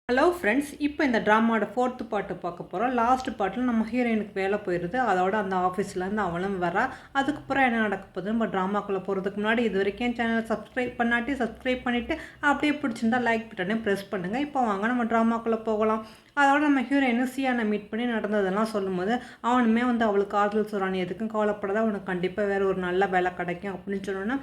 Hello friends, இப்போ இந்த ட்ராமாவோட fourth பாட்டு பார்க்க போகிறோம். லாஸ்ட் பாட்டில் நம்ம ஹீரோயினுக்கு வேலை போயிடுது. அதோட அந்த ஆஃபீஸ்லேருந்து அவளும் வரா. அதுக்கப்புறம் என்ன நடக்க போகுது நம்ம ட்ராமாக்குள்ளே போகிறதுக்கு முன்னாடி இது வரைக்கும் சேனலை சப்ஸ்கிரைப் பண்ணாட்டி சப்ஸ்கிரைப் பண்ணிவிட்டு அப்படியே பிடிச்சிருந்தா லைக் பட்டனே ப்ரெஸ் பண்ணுங்கள். இப்போ வாங்க நம்ம ட்ராமாக்குள்ளே போகலாம். அதோட நம்ம ஹீரோயினும் சியானை மீட் பண்ணி நடந்ததெல்லாம் சொல்லும்போது அவனுமே அவளுக்கு ஆறுதல் சொல்கிறான். எதுக்கும் கவலைப்படாத, உனக்கு கண்டிப்பாக வேறு ஒரு நல்ல வேலை கிடைக்கும் அப்படின்னு சொன்னோன்னா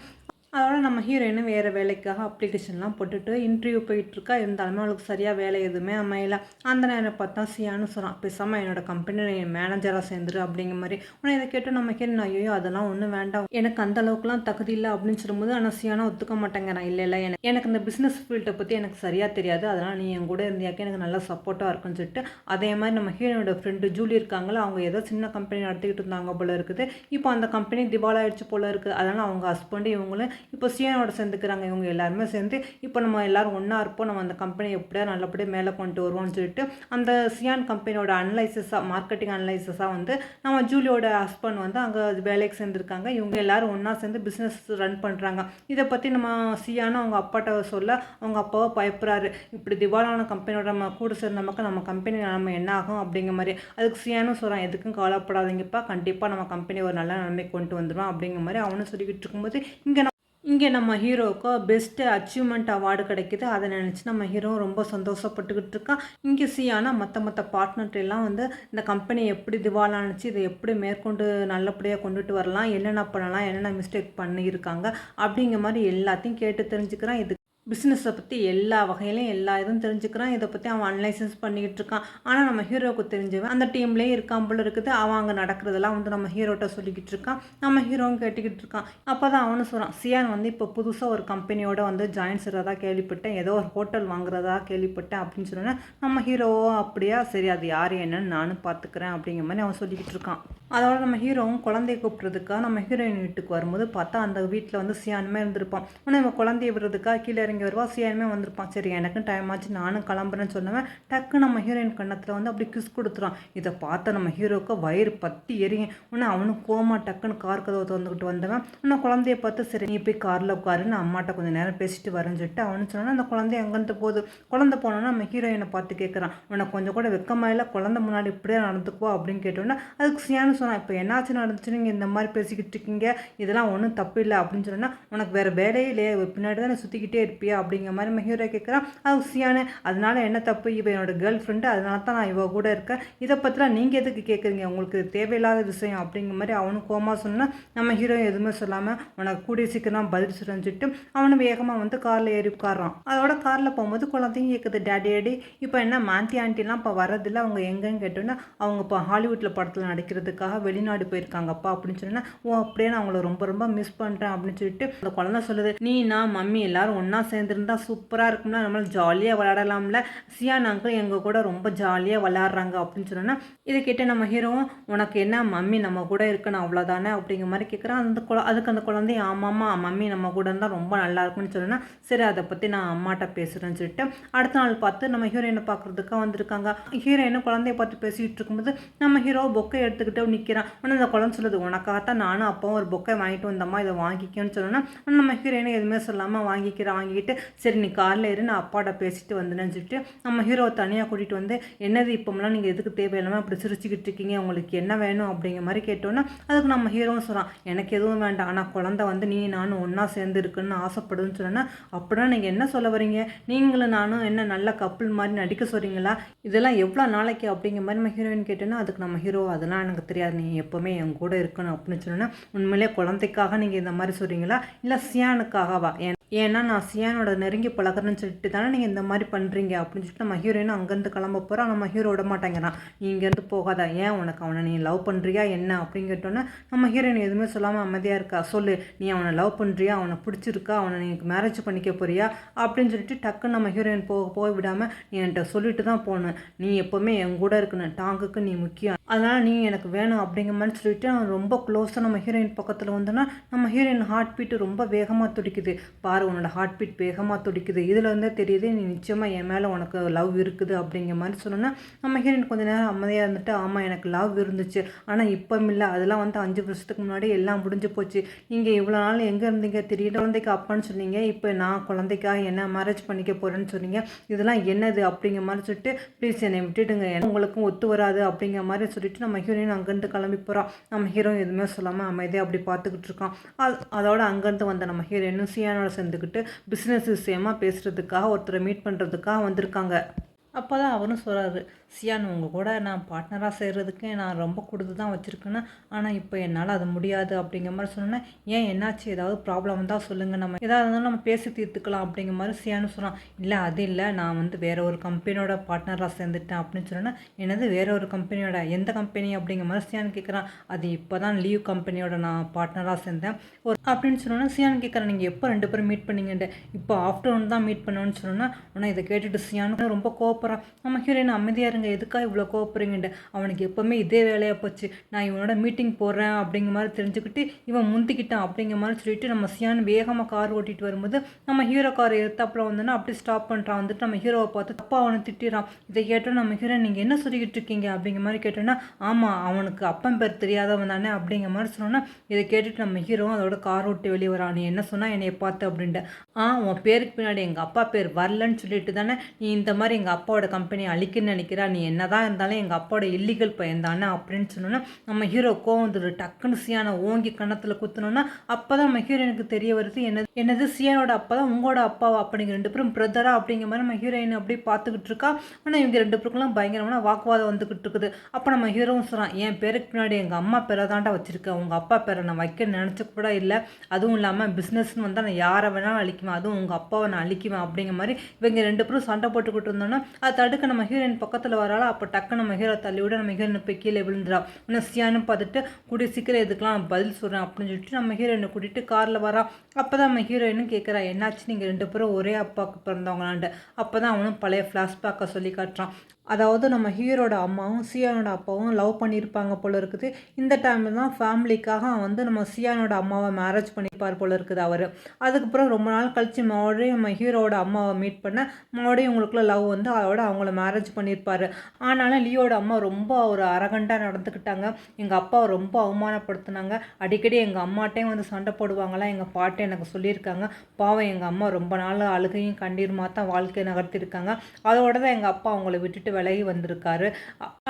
அதோட நம்ம ஹீரோயினும் வேறு வேலைக்காக அப்ளிகேஷன்லாம் போட்டுட்டு இன்டர்வியூ போயிட்டுருக்கா. இருந்தாலுமே அவளுக்கு சரியாக வேலை எதுவுமே அமையல. அந்த நேரம் பார்த்தா சியான்னு சொல்கிறான், பேசாமல் என்னோட கம்பெனியில் மேனேஜராக சேர்ந்துரு அப்படிங்கிற மாதிரி. உடனே இதை கேட்டு நம்ம ஹீரோயின், ஐயோ அதெல்லாம் ஒன்றும் வேண்டாம், எனக்கு அந்த அளவுக்குலாம் தகுதி இல்லை அப்படின்னு சொல்லும்போது ஆனால் சியானா ஒத்துக்க மாட்டேங்கிறான். இல்லை எனக்கு இந்த பிஸ்னஸ் ஃபீல்டை பற்றி எனக்கு சரியாக தெரியாது, அதனால் நீ என் கூட இருந்தியாக்கே எனக்கு நல்லா சப்போர்ட்டாக இருக்குன்னு சொல்லிட்டு அதே மாதிரி நம்ம ஹீரோனோட ஃப்ரெண்டு ஜூலி இருக்காங்களா, அவங்க ஏதோ சின்ன கம்பெனி நடத்திக்கிட்டு இருந்தாங்க போல இருக்குது. இப்போ அந்த கம்பெனி திவாலாயிடுச்சு போல இருக்குது. அதனால் அவங்க ஹஸ்பண்டு இவங்களும் இப்போ சியானோட சேர்ந்துக்கிறாங்க. இவங்க எல்லாருமே சேர்ந்து இப்போ நம்ம எல்லோரும் ஒன்றா இருப்போம், நம்ம அந்த கம்பெனி எப்படியா நல்லபடியாக மேலே கொண்டு வருவோம்னு சொல்லிட்டு அந்த சியான் கம்பெனியோட மார்க்கெட்டிங் அனலைசஸாக நம்ம ஜூலியோட ஹஸ்பண்ட் அங்கே வேலைக்கு சேர்ந்துருக்காங்க. இவங்க எல்லோரும் ஒன்றா சேர்ந்து பிஸ்னஸ் ரன் பண்ணுறாங்க. இதை பற்றி நம்ம சியானும் அவங்க அப்பாட்ட சொல்ல அவங்க அப்பாவை பயப்படுறாரு. இப்படி திவாலான கம்பெனியோட நம்ம கூட சேர்ந்தமக்க நம்ம கம்பெனி நம்ம என்ன ஆகும் அப்படிங்கிற மாதிரி. அதுக்கு சியானும் சொல்கிறான், எதுக்கும் கவலைப்படாதீங்கப்பா, கண்டிப்பாக நம்ம கம்பெனி ஒரு நல்ல நிலைமை கொண்டு வந்துடும் அப்படிங்கிற மாதிரி அவனும் சொல்லிக்கிட்டு இருக்கும்போது இங்கே நம்ம ஹீரோவுக்கு பெஸ்ட்டு அச்சீவ்மெண்ட் அவார்டு கிடைக்கிது. அதை நினச்சி நம்ம ஹீரோ ரொம்ப சந்தோஷப்பட்டுக்கிட்டு இருக்கான். இங்கே சியானா மற்ற பார்ட்னர்ட்டெல்லாம் இந்த கம்பெனி எப்படி திவாலானுச்சு, இதை எப்படி மேற்கொண்டு நல்லபடியாக கொண்டுட்டு வரலாம், என்னென்ன பண்ணலாம், என்னென்ன மிஸ்டேக் பண்ணியிருக்காங்க அப்படிங்கிற மாதிரி எல்லாத்தையும் கேட்டு தெரிஞ்சுக்கிறான். இது பிஸ்னஸை பற்றி எல்லா வகையிலையும் எல்லா இதுவும் தெரிஞ்சுக்கிறான். இதை பற்றி அவன் அனலைசன்ஸ் பண்ணிக்கிட்டு இருக்கான். ஆனால் நம்ம ஹீரோவுக்கு தெரிஞ்சவன் அந்த டீம்லேயே இருக்கான் போல இருக்குது. அவன் அங்கே நடக்கிறதெல்லாம் நம்ம ஹீரோட்ட சொல்லிக்கிட்டு இருக்கான். நம்ம ஹீரோவும் கேட்டுக்கிட்டு இருக்கான். அப்போ தான் அவனு சொல்கிறான், சியான் இப்போ புதுசாக ஒரு கம்பெனியோட ஜாயின் செய்கிறதா கேள்விப்பட்டேன், ஏதோ ஒரு ஹோட்டல் வாங்குறதா கேள்விப்பட்டேன் அப்படின்னு சொன்னோன்னே நம்ம ஹீரோவோ அப்படியா, சரி அது யார் என்னன்னு நானும் பார்த்துக்கிறேன் அப்படிங்கிற மாதிரி அவன் சொல்லிக்கிட்டு இருக்கான். அதோட நம்ம ஹீரோவும் குழந்தைய கூப்பிட்றதுக்காக நம்ம ஹீரோயின் வீட்டுக்கு வரும்போது பார்த்தா அந்த வீட்டில் சியானுமே இருந்திருப்பான். ஆனால் நம்ம குழந்தைய விடுறதுக்காக கீழே இறங்கி வருவா. சியானுமே வந்திருப்பான். சரி எனக்கும் டைம் ஆச்சு, நானும் கிளம்புறேன்னு சொன்னவன் டக்கு நம்ம ஹீரோயின் கண்ணத்தில் அப்படி கிஸ் கொடுத்துறான். இதை பார்த்த நம்ம ஹீரோவுக்கு வயிறு பற்றி எரியும். உடனே அவனும் கோமா டக்குன்னு கார் கதவை திறந்துக்கிட்டு வந்தவன் இன்னும் குழந்தைய பார்த்து, சரி நீ போய் காரில் உட்காருன்னு அம்மாட்ட கொஞ்சம் நேரம் பேசிட்டு வரேன்னு சொல்லிட்டு அவனு சொன்னா அந்த குழந்தைய அங்கேருந்து போகுது. குழந்தை போனோன்னா நம்ம ஹீரோயினை பார்த்து கேட்குறான், உனக்கு கொஞ்சம் கூட வெக்கமாயில, குழந்தை முன்னாடி இப்படியே நடந்துக்குவா அப்படின்னு கேட்டோன்னா அதுக்கு சியானு சொன்னான், இப்போ என்னாச்சு நடந்துச்சு, நீங்கள் இந்த மாதிரி பேசிக்கிட்டு இருக்கீங்க, இதெல்லாம் ஒன்றும் தப்பு இல்லை அப்படின்னு சொன்னால் உனக்கு வேறு வேலையே இல்லையே, பின்னாடி தான் சுற்றிக்கிட்டே இருப்பியா அப்படிங்கிற மாதிரி நம்ம ஹீரோ கேட்குறான். அது சியானு, அதனால என்ன தப்பு, இவ என்னோட கேர்ள் ஃப்ரெண்டு, அதனால தான் நான் இவ கூட இருக்கேன், இதை பற்றிலாம் நீங்கள் எதுக்கு கேட்குறீங்க, உங்களுக்கு தேவையில்லாத விஷயம் அப்படிங்கிற மாதிரி அவனு கோமா சொன்னால் நம்ம ஹீரோ எதுவுமே சொல்லாமல் உனக்கு கூடிய சீக்கிரம் பதில் சொல்லிட்டு அவனு வேகமாக காரில் ஏறி உட்காரான். அதோட காரில் போகும்போது குழந்தைங்க கேட்குது, டேடி இப்போ என்ன மாந்தி ஆண்டிலாம் இப்போ வரதில்லை, அவங்க எங்கன்னு கேட்டோன்னா அவங்க இப்போ ஹாலிவுட்டில் படத்தில் நடிக்கிறதுக்காக வெளிநாடு போயிருக்காங்கப்பா அப்படின்னு சொன்னா, ஓ அப்படியே நான் அவங்கள ரொம்ப ரொம்ப மிஸ் பண்ணுறேன் அப்படின்னு சொல்லிட்டு அந்த குழந்தை சொல்லுது, நீ நான் மம்மி எல்லாரும் ஒன்றா சேர்ந்துருந்தா சூப்பராக இருக்கும்னா, நம்மளால் ஜாலியாக விளையாடலாம்ல, சியான் அங்கிள் எங்கள் கூட ரொம்ப ஜாலியாக விளையாடுறாங்க அப்படின்னு சொன்னோன்னா இதை கேட்டு நம்ம ஹீரோவும், உனக்கு என்ன மம்மி நம்ம கூட இருக்கணும் அவ்வளோதானே அப்படிங்கிற மாதிரி கேட்குறான். அதுக்கு அந்த குழந்தை, ஆமாம்மா மம்மி நம்ம கூட இருந்தால் ரொம்ப நல்லா இருக்கும்னு சொன்னா, சரி அதை பற்றி நான் அம்மாட்ட பேசுகிறேன்னு சொல்லிட்டு அடுத்த நாள் பார்த்து நம்ம ஹீரோயினை பார்க்குறதுக்காக வந்திருக்காங்க. ஹீரோயினை குழந்தைய பார்த்து பேசிக்கிட்டு இருக்கும்போது நம்ம ஹீரோ பொக்கை எடுத்துக்கிட்டு நிற்கிறான். ஆனால் அந்த குழந்தை சொல்லுது, உனக்காகத்தான் நானும் அப்பாவும் ஒரு பொக்கை வாங்கிட்டு வந்தம்மா, இதை வாங்கிக்கன்னு சொன்னோன்னா நம்ம ஹீரோயினை எதுவுமே சொல்லாமல் வாங்கிக்கிட்டு சரி நீ காரில் ஏறி நான் அப்பாட்ட பேசிட்டு வந்தேன்னு சொல்லிட்டு நம்ம ஹீரோவை தனியாக கூட்டிகிட்டு வந்து, என்னது இப்போம்லாம் நீங்கள் எதுக்கு தேவையில்லாமல் அப்படி சிரிச்சுக்கிட்டு இருக்கீங்க, உங்களுக்கு என்ன வேணும் அப்படிங்கிற மாதிரி கேட்டோன்னா அதுக்கு நம்ம ஹீரோவும் சொல்கிறான், எனக்கு எதுவும் வேண்டாம், ஆனால் குழந்தை நீ நானும் ஒன்றா சேர்ந்து இருக்குன்னு ஆசைப்படுதுன்னு சொன்னா, அப்படின்னா நீங்கள் என்ன சொல்ல வரீங்க, நீங்களும் நானும் என்ன நல்ல கப்புள் மாதிரி நடிக்க சொல்கிறீங்களா, இதெல்லாம் எவ்வளோ நாளைக்கு அப்படிங்கிற மாதிரி நம்ம ஹீரோயின் கேட்டோன்னா அதுக்கு நம்ம ஹீரோ, அதெல்லாம் எனக்கு தெரியாது, நீ எப்போவுமே என் கூட இருக்கணும் அப்படின்னு சொன்னோன்னா, உண்மையிலே குழந்தைக்காக நீங்கள் இந்த மாதிரி சொல்கிறீங்களா இல்லை சியானுக்காகவா, ஏன்னா நான் சியானோட நெருங்கி பழகிறேன்னு சொல்லிட்டு தானே நீங்கள் இந்த மாதிரி பண்ணுறீங்க அப்படின்னு சொல்லிட்டு நம்ம ஹீரோயின் அங்கேருந்து கிளம்ப போகிறான். நம்ம ஹீரோ விட மாட்டேங்கிறான், நீ இங்கேருந்து போகாத, ஏன் உனக்கு அவனை நீ லவ் பண்ணுறியா என்ன அப்படின்னு கேட்டோன்னே நம்ம ஹீரோயின் எதுவுமே சொல்லாமல் அமைதியாக இருக்கா. சொல்லு, நீ அவனை லவ் பண்ணுறியா, அவனை பிடிச்சிருக்கா, அவனை நீ மேரேஜ் பண்ணிக்க போறியா அப்படின்னு சொல்லிட்டு டக்குன்னு நம்ம ஹீரோயின் போக விடாமல், நீ என்கிட்ட சொல்லிட்டு தான் போகணும், நீ எப்போவுமே என் கூட இருக்கணும், டாங்குக்கு நீ முக்கியம், அதனால் நீ எனக்கு வேணும் அப்படிங்கிற மாதிரி சொல்லிட்டு அவன் ரொம்ப க்ளோஸாக நம்ம ஹீரோயின் பக்கத்தில் வந்தோன்னா நம்ம ஹீரோயின் ஹார்ட் பீட்டு ரொம்ப வேகமாக துடிக்குது. பாரு உன்னோட ஹார்ட் பீட் வேகமாக துடிக்குது, இதில் இருந்தே தெரியுது நீ நிச்சயமாக என் மேலே உனக்கு லவ் இருக்குது அப்படிங்கிற மாதிரி சொன்னோன்னா நம்ம ஹீரோயின் கொஞ்சம் நேரம் அமைதியாக இருந்துட்டு, ஆமாம் எனக்கு லவ் இருந்துச்சு, ஆனால் இப்போ இல்லை, அதெல்லாம் 5 வருஷத்துக்கு முன்னாடி எல்லாம் முடிஞ்சு போச்சு. நீங்கள் இவ்வளோ நாள் எங்கே இருந்தீங்க, தெரியல குழந்தைக்கு அப்பான்னு சொன்னீங்க, இப்போ நான் குழந்தைக்காக என்ன மேரேஜ் பண்ணிக்க போகிறேன்னு சொன்னீங்க, இதெல்லாம் என்னது அப்படிங்கிற மாதிரி சொல்லிட்டு ப்ளீஸ் என்னை விட்டுடுங்க, உங்களுக்கும் ஒத்து வராது அப்படிங்கிற மாதிரி சொல்லிட்டு நம்ம ஹீரோயின் அங்கேருந்து கிளம்பி போகிறான். நம்ம ஹீரோ எதுவுமே சொல்லாமல் அமைதியாக அப்படி பார்த்துக்கிட்டு இருக்கான். அதோட அங்கேருந்து வந்த நம்ம ஹீரோயினும் சியானோட சேர்ந்துக்கிட்டு பிஸ்னஸ் விஷயமாக பேசுகிறதுக்காக ஒருத்தரை மீட் பண்ணுறதுக்காக வந்திருக்காங்க. அப்போ தான் அவரும் சொல்கிறாரு, சியான் உங்கள் கூட நான் பார்ட்னராக செய்கிறதுக்கு நான் ரொம்ப கொடுத்து தான் வச்சுருக்கேன்னா, ஆனால் இப்போ என்னால் அது முடியாது அப்படிங்கிற மாதிரி சொன்னேன். ஏன் என்னாச்சு, ஏதாவது ப்ராப்ளம் தான் சொல்லுங்கள், நம்ம எதாவது இருந்தாலும் நம்ம பேசி தீர்த்துக்கலாம் அப்படிங்கிற மாதிரி சியானு சொன்னான். இல்லை அது இல்லை, நான் வேறு ஒரு கம்பெனியோட பார்ட்னராக சேர்ந்துட்டேன் அப்படின்னு சொன்னேன். என்னது வேறு ஒரு கம்பெனியோட, எந்த கம்பெனி அப்படிங்கிற மாதிரி சியான் கேட்குறான். அது இப்போ தான் லீவ் கம்பெனியோட நான் பார்ட்னராக சேர்ந்தேன் அப்படின்னு சொன்னோன்னா சியான் கேட்குறேன், நீங்கள் எப்போ 2 பேரும் மீட் பண்ணீங்கன்ட்டு. இப்போ ஆஃப்டர்நூன் தான் மீட் பண்ணோன்னு சொன்னோன்னா உடனே இதை கேட்டுட்டு சியானு ரொம்ப கோவப்படுறான். நம்ம ஹீரோயின் அமைதியாக இருங்க, எதுக்காக இவ்வளோ கோவப்படுறீங்கன்ட்டு. அவனுக்கு எப்போவுமே இதே வேலையாக போச்சு, நான் இவனோட மீட்டிங் போடுறேன் அப்படிங்கிற மாதிரி தெரிஞ்சுக்கிட்டு இவன் முந்திக்கிட்டான் அப்படிங்கிற மாதிரி சொல்லிட்டு நம்ம சியான் வேகமாக கார் ஓட்டிகிட்டு வரும்போது நம்ம ஹீரோ கார் எடுத்தாப்புல வந்தோன்னா அப்படி ஸ்டாப் பண்ணுறான். வந்துட்டு நம்ம ஹீரோவை பார்த்து தப்பா அவனை திட்டிறான். இதை கேட்டோம் நம்ம ஹீரோ, நீங்கள் என்ன சொல்லிக்கிட்டு இருக்கீங்க அப்படிங்கிற மாதிரி கேட்டோன்னா, ஆமாம் அவனுக்கு அப்பன் பேர் தெரியாதவன் தானே அப்படிங்கிற மாதிரி சொன்னோன்னா, இதை கேட்டுட்டு நம்ம ஹீரோ அதோட கார் ஓட்டி வெளியே வரான். நீ என்ன சொன்னால் என்னைய பார்த்து அப்படின்ட்டு. உன் பேருக்கு பின்னாடி எங்கள் அப்பா பேர் வரலன்னு சொல்லிட்டு தானே நீ இந்த மாதிரி எங்கள் அப்பாவோட கம்பெனியை அழிக்கன்னு நினைக்கிறா, நீ என்னதான் இருந்தாலும் எங்கள் அப்பாவோட இல்லீகல் பையன் தானே அப்படின்னு சொன்னோன்னா நம்ம ஹீரோ கோவம் வந்துடு. டக்குன்னு சியானை ஓங்கி கன்னத்தில் குத்துனோன்னா அப்போ தான் நம்ம ஹீரோயினுக்கு தெரிய வருது, என்னது சியானோட அப்பா தான் உங்களோட அப்பாவா அப்படிங்கிற 2 பேரும் பிரதரா அப்படிங்கிற மாதிரி நம்ம ஹீரோயின் அப்படி பார்த்துக்கிட்டு இருக்கா. ஆனால் இவங்க 2 பேருக்குலாம் பயங்கரமான வாக்குவாதம் வந்துக்கிட்டு இருக்குது. அப்போ நம்ம ஹீரோவும் சொல்கிறான், என் பேருக்கு பின்னாடி எங்கள் அம்மா பேரை தாண்டா வச்சுருக்கேன், உங்கள் அப்பா பேரை நான் வைக்க நினச்ச கூட இல்லை, அதுவும் இல்லாமல் பிஸ்னஸ்ன்னு வந்தால் நான் யாரை வேணாலும் அழிக்குவேன், அதுவும் உங்கள் அப்பாவை நான் அழிக்குவேன் அப்படிங்கிற மாதிரி இவங்க 2 பேரும் சண்டை போட்டுக்கிட்டு இருந்தோன்னா அதை தடுக்க நம்ம ஹீரோயின் பக்கத்தில் வராளா. அப்போ டக்கு நம்ம ஹீரோ தள்ளி விட நம்ம ஹீரோயின் போய் கீழே விழுந்துடா. இன்னும் சியானு பார்த்துட்டு கூடிய சீக்கிரம் இதுக்கெலாம் பதில் சொல்கிறேன் அப்படின்னு சொல்லிட்டு நம்ம ஹீரோயினை கூட்டிகிட்டு காரில் வரா. அப்போ தான் நம்ம ஹீரோயினும் கேட்குறா, என்னாச்சு நீங்கள் 2 பேரும் ஒரே அப்பாவுக்கு பிறந்தவங்களான்ட்டு. அப்போ தான் அவனும் பழைய ஃப்ளாஷ்பேக்கை சொல்லி காட்டுறான். அதாவது நம்ம ஹீரோட அம்மாவும் சியானோட அப்பாவும் லவ் பண்ணியிருப்பாங்க போல இருக்குது. இந்த டைமில் தான் ஃபேமிலிக்காக நம்ம சியானோட அம்மாவை மேரேஜ் பண்ணிப்பார் போல இருக்குது அவர். அதுக்கப்புறம் ரொம்ப நாள் கழித்து மறுபடியும் நம்ம ஹீரோட அம்மாவை மீட் பண்ண மறுபடியும் உங்களுக்குள்ள லவ் வந்து அதோட அவங்கள மேரேஜ் பண்ணியிருப்பார். ஆனாலும் லியோட அம்மா ரொம்ப ஒரு அரகண்டாக நடந்துக்கிட்டாங்க. எங்கள் அப்பாவை ரொம்ப அவமானப்படுத்தினாங்க. அடிக்கடி எங்கள் அம்மாட்டையும் சண்டை போடுவாங்களாம். எங்கள் பாட்டை எனக்கு சொல்லியிருக்காங்க. பாவம் எங்கள் அம்மா ரொம்ப நாள் அழுகையும் கண்ணீருமா தான் வாழ்க்கையை நகர்த்திருக்காங்க. அதோட தான் எங்கள் அப்பா அவங்கள விட்டுட்டு விலகி வந்திருக்காரு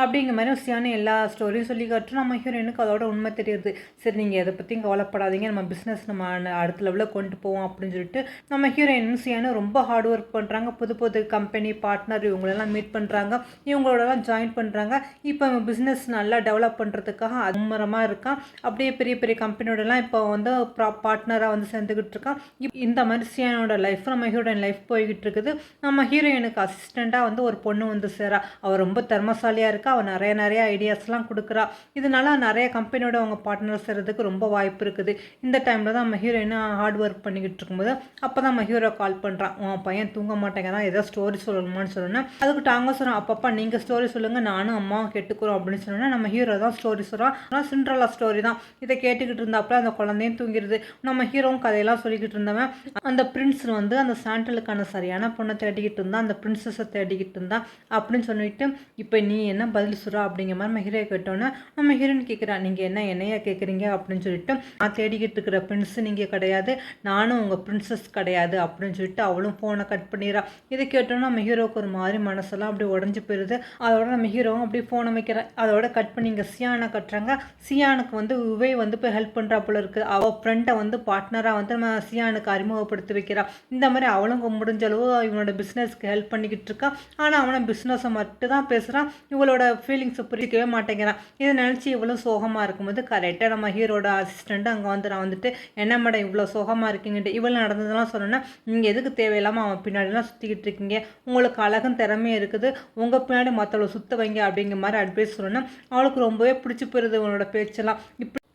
அப்படிங்கிற மாதிரி சியானு எல்லா ஸ்டோரியும் சொல்லி காட்டுறோம். நம்ம ஹீரோயினுக்கு அதோட உண்மை தெரியுது. சரி நீங்கள் எதை பற்றியும் கவலைப்படாதீங்க, நம்ம பிஸ்னஸ் நம்ம அடுத்த லெவலில் கொண்டு போவோம் அப்படின்னு சொல்லிட்டு நம்ம ஹீரோயினும் சியானு ரொம்ப ஹார்ட் ஒர்க் பண்ணுறாங்க. புது கம்பெனி பார்ட்னர் இவங்களெல்லாம் மீட் பண்ணுறாங்க, இவங்களோடலாம் ஜாயின் பண்ணுறாங்க. இப்போ பிஸ்னஸ் நல்லா டெவலப் பண்ணுறதுக்காக மும்முரமாக இருக்கான். அப்படியே பெரிய பெரிய கம்பெனியோடலாம் இப்போ பார்ட்னராக சேர்ந்துக்கிட்டு இருக்கான். இந்த மாதிரி சியானோட லைஃப் நம்ம ஹீரோயின் லைஃப் போய்கிட்டு இருக்குது. நம்ம ஹீரோயினுக்கு அசிஸ்டண்ட்டாக ஒரு பொண்ணு சேரா. அவள் ரொம்ப திறமசாலியாக இருக்கா. அவள் நிறைய ஐடியாஸ்லாம் கொடுக்குறா. இதனால நிறைய கம்பெனியோட அவங்க பார்ட்னர் செய்கிறதுக்கு ரொம்ப வாய்ப்பு இருக்குது. இந்த டைமில் தான் நம்ம ஹீரோயினை ஹார்ட் ஒர்க் பண்ணிக்கிட்டு இருக்கும்போது அப்போ தான் நம்ம ஹீரோ கால் பண்ணுறான். உன் பையன் தூங்க மாட்டேங்கிறான், ஏதோ ஸ்டோரி சொல்லணுமான்னு சொல்லணும். அதுக்கு டாங்க சொல்கிறோம், அப்பப்பா நீங்கள் ஸ்டோரி சொல்லுங்கள், நானும் அம்மாவும் கேட்டுக்கிறோம் அப்படின்னு சொன்னோன்னா நம்ம ஹீரோ தான் ஸ்டோரி சொல்கிறான். சிண்ட்ரலா ஸ்டோரி தான். இதை கேட்டுக்கிட்டு இருந்தாப்புல அந்த குழந்தையும் தூங்கிடுது. நம்ம ஹீரோவும் கதையெல்லாம் சொல்லிக்கிட்டு இருந்தவன் அந்த பிரின்ஸ் அந்த சாண்டலுக்கான சரியான பொண்ணை தேடிக்கிட்டு இருந்தான், அந்த பிரின்சஸை தேடிக்கிட்டு இருந்தான் அப்படின்னு சொல்லிட்டு இப்போ நீ என்ன பதில் சொல்கிறா அப்படிங்கிற மாதிரி நம்ம ஹீரோ கேட்டோன்னா நம்ம ஹீரோயின் கேட்குறா, நீங்கள் என்னையா கேட்குறீங்க அப்படின்னு சொல்லிட்டு, நான் தேடிக்கிட்டு இருக்கிற பிரின்ஸ் நீங்கள் கிடையாது, நானும் உங்கள் பிரின்சஸ் கிடையாது அப்படின்னு சொல்லிட்டு அவளும் ஃபோனை கட் பண்ணிடுறா. இதை கேட்டோன்னா நம்ம ஹீரோவுக்கு ஒரு மாதிரி மனசெல்லாம் அப்படி உடஞ்சி போயிடுது. அதோட நம்ம ஹீரோவும் அப்படி ஃபோனை வைக்கிறேன். அதோட கட் பண்ணி இங்கே சியானை கட்டுறாங்க. சியானுக்கு உவை போய் ஹெல்ப் பண்ணுறா போல இருக்குது. அவள் ஃப்ரெண்டை பார்ட்னராக நம்ம சியானுக்கு அறிமுகப்படுத்தி வைக்கிறா. இந்த மாதிரி அவளும் முடிஞ்ச அளவு இவனோட பிஸ்னஸ்க்கு ஹெல்ப் பண்ணிக்கிட்டு இருக்கா. ஆனால் அவனை பிஸ்னஸை மட்டும் தான் பேசுகிறான், இவளோட ஃபீலிங்ஸை புரிஞ்சிக்கவே மாட்டேங்கிறான். இதை நினச்சி இவ்வளோ சோகமாக இருக்கும்போது கரெக்டாக நம்ம ஹீரோட அசிஸ்டண்ட்டு அங்கே நான் என்ன மேடம் இவ்வளோ சோகமாக இருக்கீங்கன்ட்டு இவ்வளோ நடந்ததெல்லாம் சொன்னேன்னா, நீங்கள் எதுக்கு தேவையில்லாமல் அவன் பின்னாடிலாம் சுற்றிக்கிட்டு இருக்கீங்க, உங்களுக்கு அழகும் திறமையும் இருக்குது, உங்கள் பின்னாடி மற்றவளை சுத்த வைங்க அப்படிங்கிற மாதிரி அட்வைஸ் சொல்லணும். அவளுக்கு ரொம்பவே பிடிச்சி போயிருது இவனோட பேச்செல்லாம்.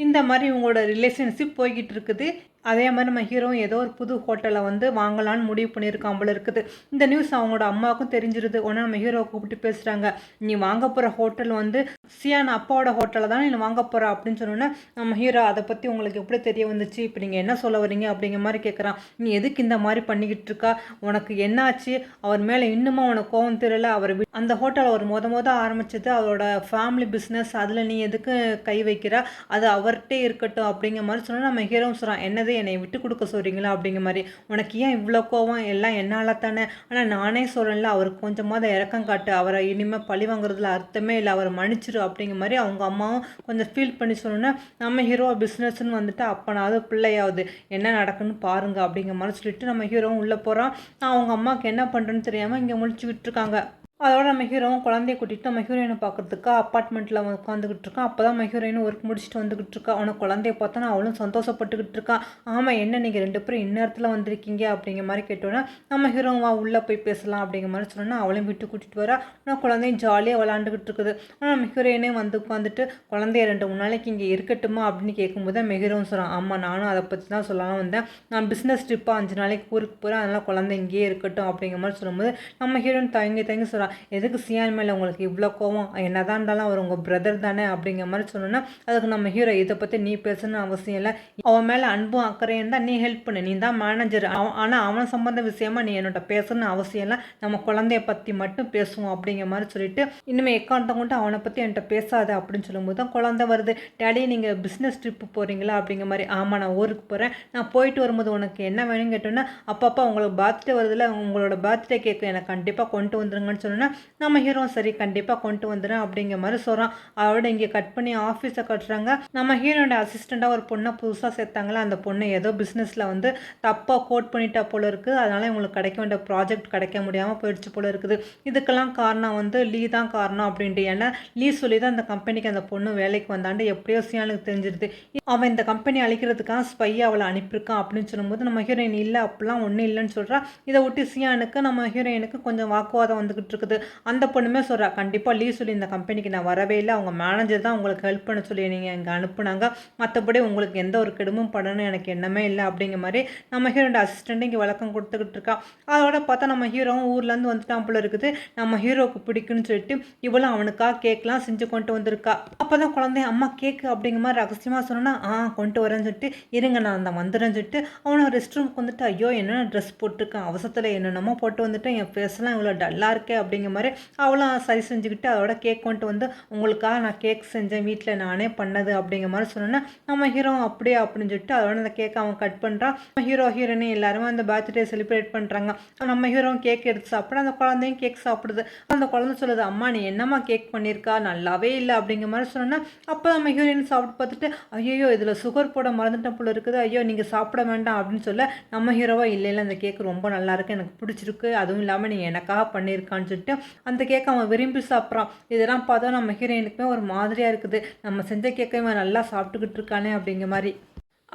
இந்த மாதிரி இவங்களோட ரிலேஷன்ஷிப் போய்கிட்டு இருக்குது. அதே மாதிரி நம்ம ஹீரோவும் ஏதோ ஒரு புது ஹோட்டலை வந்து வாங்கலான்னு முடிவு பண்ணியிருக்கான் போல இருக்குது. இந்த நியூஸ் அவங்களோட அம்மாவுக்கும் தெரிஞ்சிருது. உடனே நம்ம ஹீரோவை கூப்பிட்டு பேசுகிறாங்க. நீ வாங்க போகிற ஹோட்டல் வந்து சியான் அப்பாவோட ஹோட்டலில் தான் நீ வாங்க போகிற அப்படின்னு சொன்னோன்னே நம்ம ஹீரோ அதை பற்றி உங்களுக்கு எப்படி தெரிய வந்துச்சு, இப்போ நீங்கள் என்ன சொல்ல வரீங்க அப்படிங்கிற மாதிரி கேட்குறான். நீ எதுக்கு இந்த மாதிரி பண்ணிக்கிட்டு இருக்கா, உனக்கு என்னாச்சு, அவர் மேலே இன்னுமா உனக்கு கோவம் தெரியல, அவர் அந்த ஹோட்டலை அவர் மொத ஆரம்பிச்சது அவரோட ஃபேமிலி பிஸ்னஸ், அதில் நீ எதுக்கு கை வைக்கிற, அது அவர்கிட்டே இருக்கட்டும் அப்படிங்கிற மாதிரி சொன்னால் நம்ம ஹீரோவும் சொல்கிறான். என்னது என்னை விட்டு கொடுக்க சொல்கிறீங்களா அப்படிங்கிற மாதிரி, உனக்கு ஏன் இவ்வளோ கோவம், எல்லாம் என்னால் தானே, ஆனால் நானே சொல்கிறேன்ல அவருக்கு கொஞ்சமாவது இறக்கம் காட்டு, அவரை இனிமேல் பழி வாங்குறதுல அர்த்தமே இல்லை, அவரை மன்னிச்சிரு அப்படிங்கிற மாதிரி அவங்க அம்மாவும் கொஞ்சம் ஃபீல் பண்ணி சொன்னோன்னா நம்ம ஹீரோ பிஸ்னஸ்ன்னு வந்துட்டு அப்பனாவது பிள்ளையாவது என்ன நடக்குன்னு பாருங்க அப்படிங்கிற மாதிரி சொல்லிட்டு நம்ம ஹீரோவும் உள்ளே போகிறான். அவங்க அம்மாவுக்கு என்ன பண்ணுறேன்னு தெரியாமல் இங்கே முழிச்சுக்கிட்டு இருக்காங்க. அதோட நம்ம ஹீரோவும் குழந்தைய கூட்டிகிட்டு நம்ம ஹீரோயினை பார்க்குறதுக்கு அப்பார்ட்மெண்ட்டில் உட்காந்துக்கிட்டு இருக்கான். அப்போ தான் நம்ம ஹீரோயினும் ஒர்க் முடிச்சுட்டு வந்துக்கிட்டு இருக்கா. அவனை குழந்தைய பார்த்தோன்னா அவளும் சந்தோஷப்பட்டுக்கிட்டு இருக்கான். ஆமாம், என்ன நீங்கள் 2 பேரும் இந்நேரத்தில் வந்திருக்கீங்க அப்படிங்கிற மாதிரி கேட்டோன்னா நம்ம ஹீரோவா உள்ளே போய் பேசலாம் அப்படிங்கிற மாதிரி சொன்னோன்னா அவளையும் விட்டு கூட்டிகிட்டு வரா. ஆனால் குழந்தையும் ஜாலியாக விளாண்டுக்கிட்டு இருக்குது. ஆனால் நம்ம ஹீரோயினே வந்து உட்காந்துட்டு குழந்தைய 2-3 நாளைக்கு இங்கே இருக்கட்டுமா அப்படின்னு கேட்கும்போது நம்ம ஹீரோவும் சொல்கிறான். ஆமாம், நானும் அதை பற்றி தான் சொல்லலாம் வந்தேன், நான் பிஸ்னஸ் ட்ரிப்பாக 5 நாளைக்கு ஊருக்கு போகிறேன், அதனால் குழந்தை இங்கேயே இருக்கட்டும் அப்படிங்கிற மாதிரி சொல்லும்போது நம்ம ஹீரோயின் தயங்கி சொல்கிறான். எதுக்கு சியான் மேலே உங்களுக்கு இவ்வளோ கோவம், என்னதான் இருந்தாலும் அவர் உங்கள் பிரதர் தானே அப்படிங்கிற மாதிரி சொன்னோன்னா அதுக்கு நம்ம ஹீரோ இதை பற்றி நீ பேசணும்னு அவசியம் இல்லை, அவன் மேலே அன்பும் அக்கறையும் தான், நீ ஹெல்ப் பண்ணு, நீ தான் மேனேஜர், ஆனால் அவன் சம்பந்த விஷயமா நீ என்னோட பேசணும்னு அவசியம் இல்லை, நம்ம குழந்தைய பற்றி மட்டும் பேசுவோம் அப்படிங்கிற மாதிரி சொல்லிட்டு இனிமேல் எக்காண்டம் கொண்டு அவனை பற்றி என்கிட்ட பேசாத அப்படின்னு சொல்லும்போது தான் குழந்தை வருது. டேடி நீங்கள் பிஸ்னஸ் ட்ரிப்பு போகிறீங்களா அப்படிங்கிற மாதிரி. ஆமாம், நான் ஊருக்கு போகிறேன், நான் போயிட்டு வரும்போது உனக்கு என்ன வேணும்னு கேட்டோன்னா அப்பப்போ உங்களுக்கு பர்த்டே வருதுல, உங்களோட பர்த்டே கேக்கு எனக்கு கண்டிப்பாக கொண்டு வந்துருங்கன்னு சொன்னோன்னா நம்ம ஹீரோ சரி கண்டிப்பாக கொண்டு வந்துடுறேன் அப்படிங்கிற மாதிரி சொல்கிறான். அதோட இங்கே கட் பண்ணி ஆஃபீஸை கட்டுறாங்க. நம்ம ஹீரோட அசிஸ்டண்ட்டாக ஒரு பொண்ணை புதுசாக சேர்த்தாங்களா, அந்த பொண்ணை ஏதோ பிஸ்னஸில் வந்து தப்பாக கோட் பண்ணிட்டா போல இருக்குது, அதனால் இவங்களுக்கு கிடைக்க வேண்டிய ப்ராஜெக்ட் கிடைக்க முடியாமல் போயிடுச்சு போல இருக்குது. இதுக்கெல்லாம் காரணம் வந்து லீ தான் காரணம் அப்படின்ட்டு. ஏன்னா லீ சொல்லி தான் அந்த கம்பெனிக்கு அந்த பொண்ணு வேலைக்கு வந்தாண்டு எப்படியோ சியானுக்கு தெரிஞ்சிருது. அவன் இந்த கம்பெனி அழிக்கிறதுக்காக ஸ்பையை அவளை அனுப்பியிருக்கான் அப்படின்னு சொல்லும்போது நம்ம ஹீரோயின் இல்லை அப்படிலாம் ஒன்றும் இல்லைன்னு சொல்கிறா. இதை விட்டு சியானுக்கு நம்ம ஹீரோயினுக்கு கொஞ்சம் வாக்குவாதம் வந்துக்கிட்டு இருக்குது. அந்த பொண்ணுமே சொல்கிறா, கண்டிப்பாக லீவ் சொல்லி இந்த கம்பெனிக்கு நான் வரவே இல்லை, அவங்க மேனேஜர் தான் உங்களுக்கு ஹெல்ப் பண்ண சொல்லி நீங்கள் இங்கே அனுப்புனாங்க, மற்றபடி உங்களுக்கு எந்த ஒரு கெடுமும் படணும் எனக்கு எண்ணமே இல்லை அப்படிங்கிற மாதிரி நம்ம ஹீரோட அசிஸ்டண்ட்டு இங்கே விளக்கம் கொடுத்துக்கிட்டு இருக்கா. அதோட பார்த்தா நம்ம ஹீரோவும் ஊர்லேருந்து வந்துட்டான் போல இருக்குது. நம்ம ஹீரோவுக்கு பிடிக்குன்னு சொல்லிட்டு இவளும் அவனுக்காக கேக்லாம் செஞ்சு கொண்டு வந்திருக்கா. அப்போ தான் குழந்தை அம்மா கேக்கு அப்படிங்கிற மாதிரி ரகசியமாக சொன்னா கொண்டு வரேன்னு சொல்லிட்டு இருங்க நான் தான் வந்துடுறேன்னு சொல்லிட்டு அவனை ரெஸ்ட் ரூமுக்கு வந்துட்டு ஐயோ என்னென்ன ட்ரெஸ் போட்டிருக்கேன், அவசரத்தில் என்னென்னமோ போட்டு வந்துட்டு என் ஃபேஸ்லாம் இவ்வளோ டல்லாக இருக்கே அப்படிங்கிற மாதிரி அவளும் சரி செஞ்சுக்கிட்டு அதோட கேக் கொண்டு வந்து உங்களுக்காக நான் கேக் செஞ்சேன் வீட்டில் நானே பண்ணது அப்படிங்கிற மாதிரி சொன்னோன்னா நம்ம ஹீரோ அப்படியே அப்படின்னு சொல்லிட்டு அதோட அந்த கேக்கை அவன் கட் பண்ணுறான். ஹீரோ ஹீரோனே எல்லாருமே அந்த பர்த்டே செலிப்ரேட் பண்ணுறாங்க. நம்ம ஹீரோ கேக் எடுத்து சாப்பிட அந்த குழந்தையும் கேக் சாப்பிடுது. அந்த குழந்தை சொல்லுது அம்மா நீ என்னம்மா கேக் பண்ணியிருக்கா, நல்லாவே இல்லை அப்படிங்கிற மாதிரி சொன்னோன்னா அப்போ நம்ம ஹீரோயின் சாப்பிட்டு பார்த்துட்டு ஐயோ இதில் சுகர் போட மறந்துட்ட போல இருக்குது, ஐயோ நீங்கள் சாப்பிட வேண்டாம் அப்படின்னு சொல்ல நம்ம ஹீரோவா இல்லை அந்த கேக் ரொம்ப நல்லா இருக்கு, எனக்கு பிடிச்சிருக்கு, அதுவும் இல்லாமல் நீ எனக்காக பண்ணியிருக்கான்னு சொல்லிட்டு அந்த கேக்கை அவன் விரும்பி சாப்பிட்றான். இதெல்லாம் பார்த்தா நம்ம ஹீரோயினுக்குமே ஒரு மாதிரியாக இருக்குது, நம்ம செஞ்ச கேக்கை இவன் நல்லா சாப்பிட்டுக்கிட்டு இருக்கானே அப்படிங்கிற மாதிரி.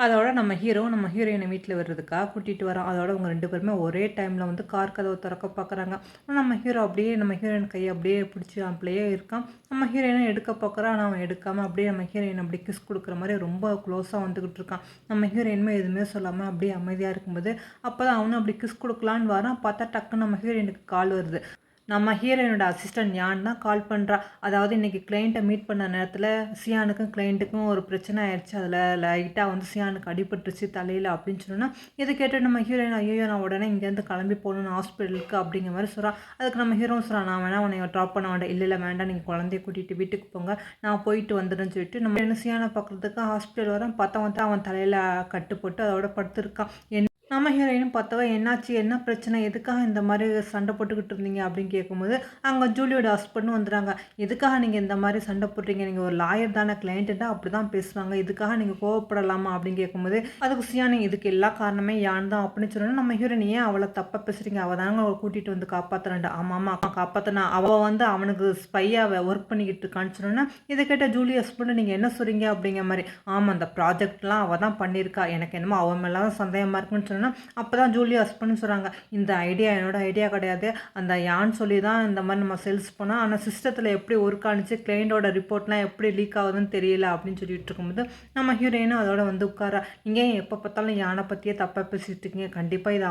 அதோட நம்ம ஹீரோயினை வீட்டில் வர்றதுக்காக கூட்டிகிட்டு வரான். அதோட அவங்க 2 பேருமே ஒரே டைமில் வந்து கார் கதவை திறக்க பார்க்குறாங்க. நம்ம ஹீரோ அப்படியே நம்ம ஹீரோயின் கையை அப்படியே பிடிச்சி அப்படியே இருக்கான். நம்ம ஹீரோயினை எடுக்க பார்க்குறான், ஆனால் அவன் எடுக்காமல் அப்படியே நம்ம ஹீரோயின் அப்படி கிஸ் கொடுக்குற மாதிரி ரொம்ப க்ளோஸாக வந்துக்கிட்டு இருக்கான். நம்ம ஹீரோயினுமே எதுவுமே சொல்லாமல் அப்படியே அமைதியாக இருக்கும்போது அப்போ தான் அவனும் அப்படி கிஸ் கொடுக்கலான்னு வரான். பார்த்தா டக்குன்னு நம்ம ஹீரோயினுக்கு கால் வருது. நம்ம ஹீரோயினோட அசிஸ்டன்ட் யான் தான் கால் பண்ணுறா. அதாவது இன்றைக்கி கிளைண்ட்டை மீட் பண்ண நேரத்தில் சியானுக்கும் கிளைண்ட்டுக்கும் ஒரு பிரச்சனை ஆயிடுச்சு, அதில் லைட்டாக வந்து சியானுக்கு அடிபட்டுருச்சு தலையில் அப்படின்னு சொன்னோன்னா இதை கேட்டு நம்ம ஹீரோயின் ஐயோ நான் உடனே இங்கேருந்து கிளம்பி போகணும் ஹாஸ்பிட்டலுக்கு அப்படிங்கிற மாதிரி சொல்கிறான். அதுக்கு நம்ம ஹீரோன்னு சொல்கிறான் நான் வேணா உன்னை ட்ராப் பண்ண வேண்டாம், இல்லை வேண்டாம் நீங்கள் குழந்தைய கூட்டிகிட்டு வீட்டுக்கு போங்க நான் போயிட்டு வந்துடுன்னு சொல்லிட்டு நம்ம என்ன சியானை பார்க்குறதுக்கு ஹாஸ்பிட்டல் வரான். பார்த்தா வந்து அவன் தலையில் கட்டு போட்டு அதோட படுத்துருக்கான். நம்ம ஹீரோயினும் பார்த்தவ என்னாச்சு என்ன பிரச்சனை எதுக்காக இந்த மாதிரி சண்டை போட்டுக்கிட்டு இருந்தீங்க அப்படின்னு கேட்கும்போது அங்கே ஜூலியோட ஹஸ்பண்டும் வந்துடுறாங்க. எதுக்காக நீங்கள் இந்த மாதிரி சண்டை போடுறீங்க, நீங்கள் ஒரு லாயர் தானே, கிளைண்ட்டு அப்படி தான் பேசுவாங்க, இதுக்காக நீங்கள் கோவப்படலாமா அப்படின்னு கேட்கும்போது அதுக்கு சியானி இதுக்கு எல்லா காரணமே யான் தான் அப்படின்னு சொன்னோன்னா நம்ம ஹீரோயின் ஏன் அவளை தப்பாக பேசுகிறீங்க, அவள் தாங்க அவளை கூட்டிகிட்டு வந்து காப்பாற்றுறான்டா. ஆமாம் காப்பாற்றினா அவள் வந்து அவனுக்கு ஸ்பையாக ஒர்க் பண்ணிக்கிட்டு இருக்கான்னு சொன்னோன்னா இதை கேட்ட ஜூலி ஹஸ்பண்டு நீங்கள் என்ன சொல்கிறீங்க அப்படிங்கிற மாதிரி. ஆமாம் அந்த ப்ராஜெக்ட்லாம் அவள் தான் பண்ணியிருக்கா, எனக்கு என்னமோ அவன் மேலே தான் சந்தேகமாக இருக்குன்னு சொன்னோன்னா அப்போ தான் ஜூலி ஹஸ்பண்ட்னு சொல்கிறாங்க, இந்த ஐடியா என்னோட ஐடியா கிடையாது, அந்த யான்னு சொல்லி தான் இந்த மாதிரி நம்ம சேல்ஸ் பண்ணோம், ஆனால் சிஸ்டத்தில் எப்படி ஒர்க் ஆனிச்சு, கிளைண்டோட ரிப்போர்ட்லாம் எப்படி லீக் ஆகுதுன்னு தெரியல அப்படின்னு சொல்லிட்டு இருக்கும்போது நம்ம ஹீரோயினும் அதோட வந்து உட்காரா, நீங்கள் எப்போ பார்த்தாலும் யானை பற்றியே தப்பாக பேசிகிட்டு இருக்கீங்க, கண்டிப்பாக இதை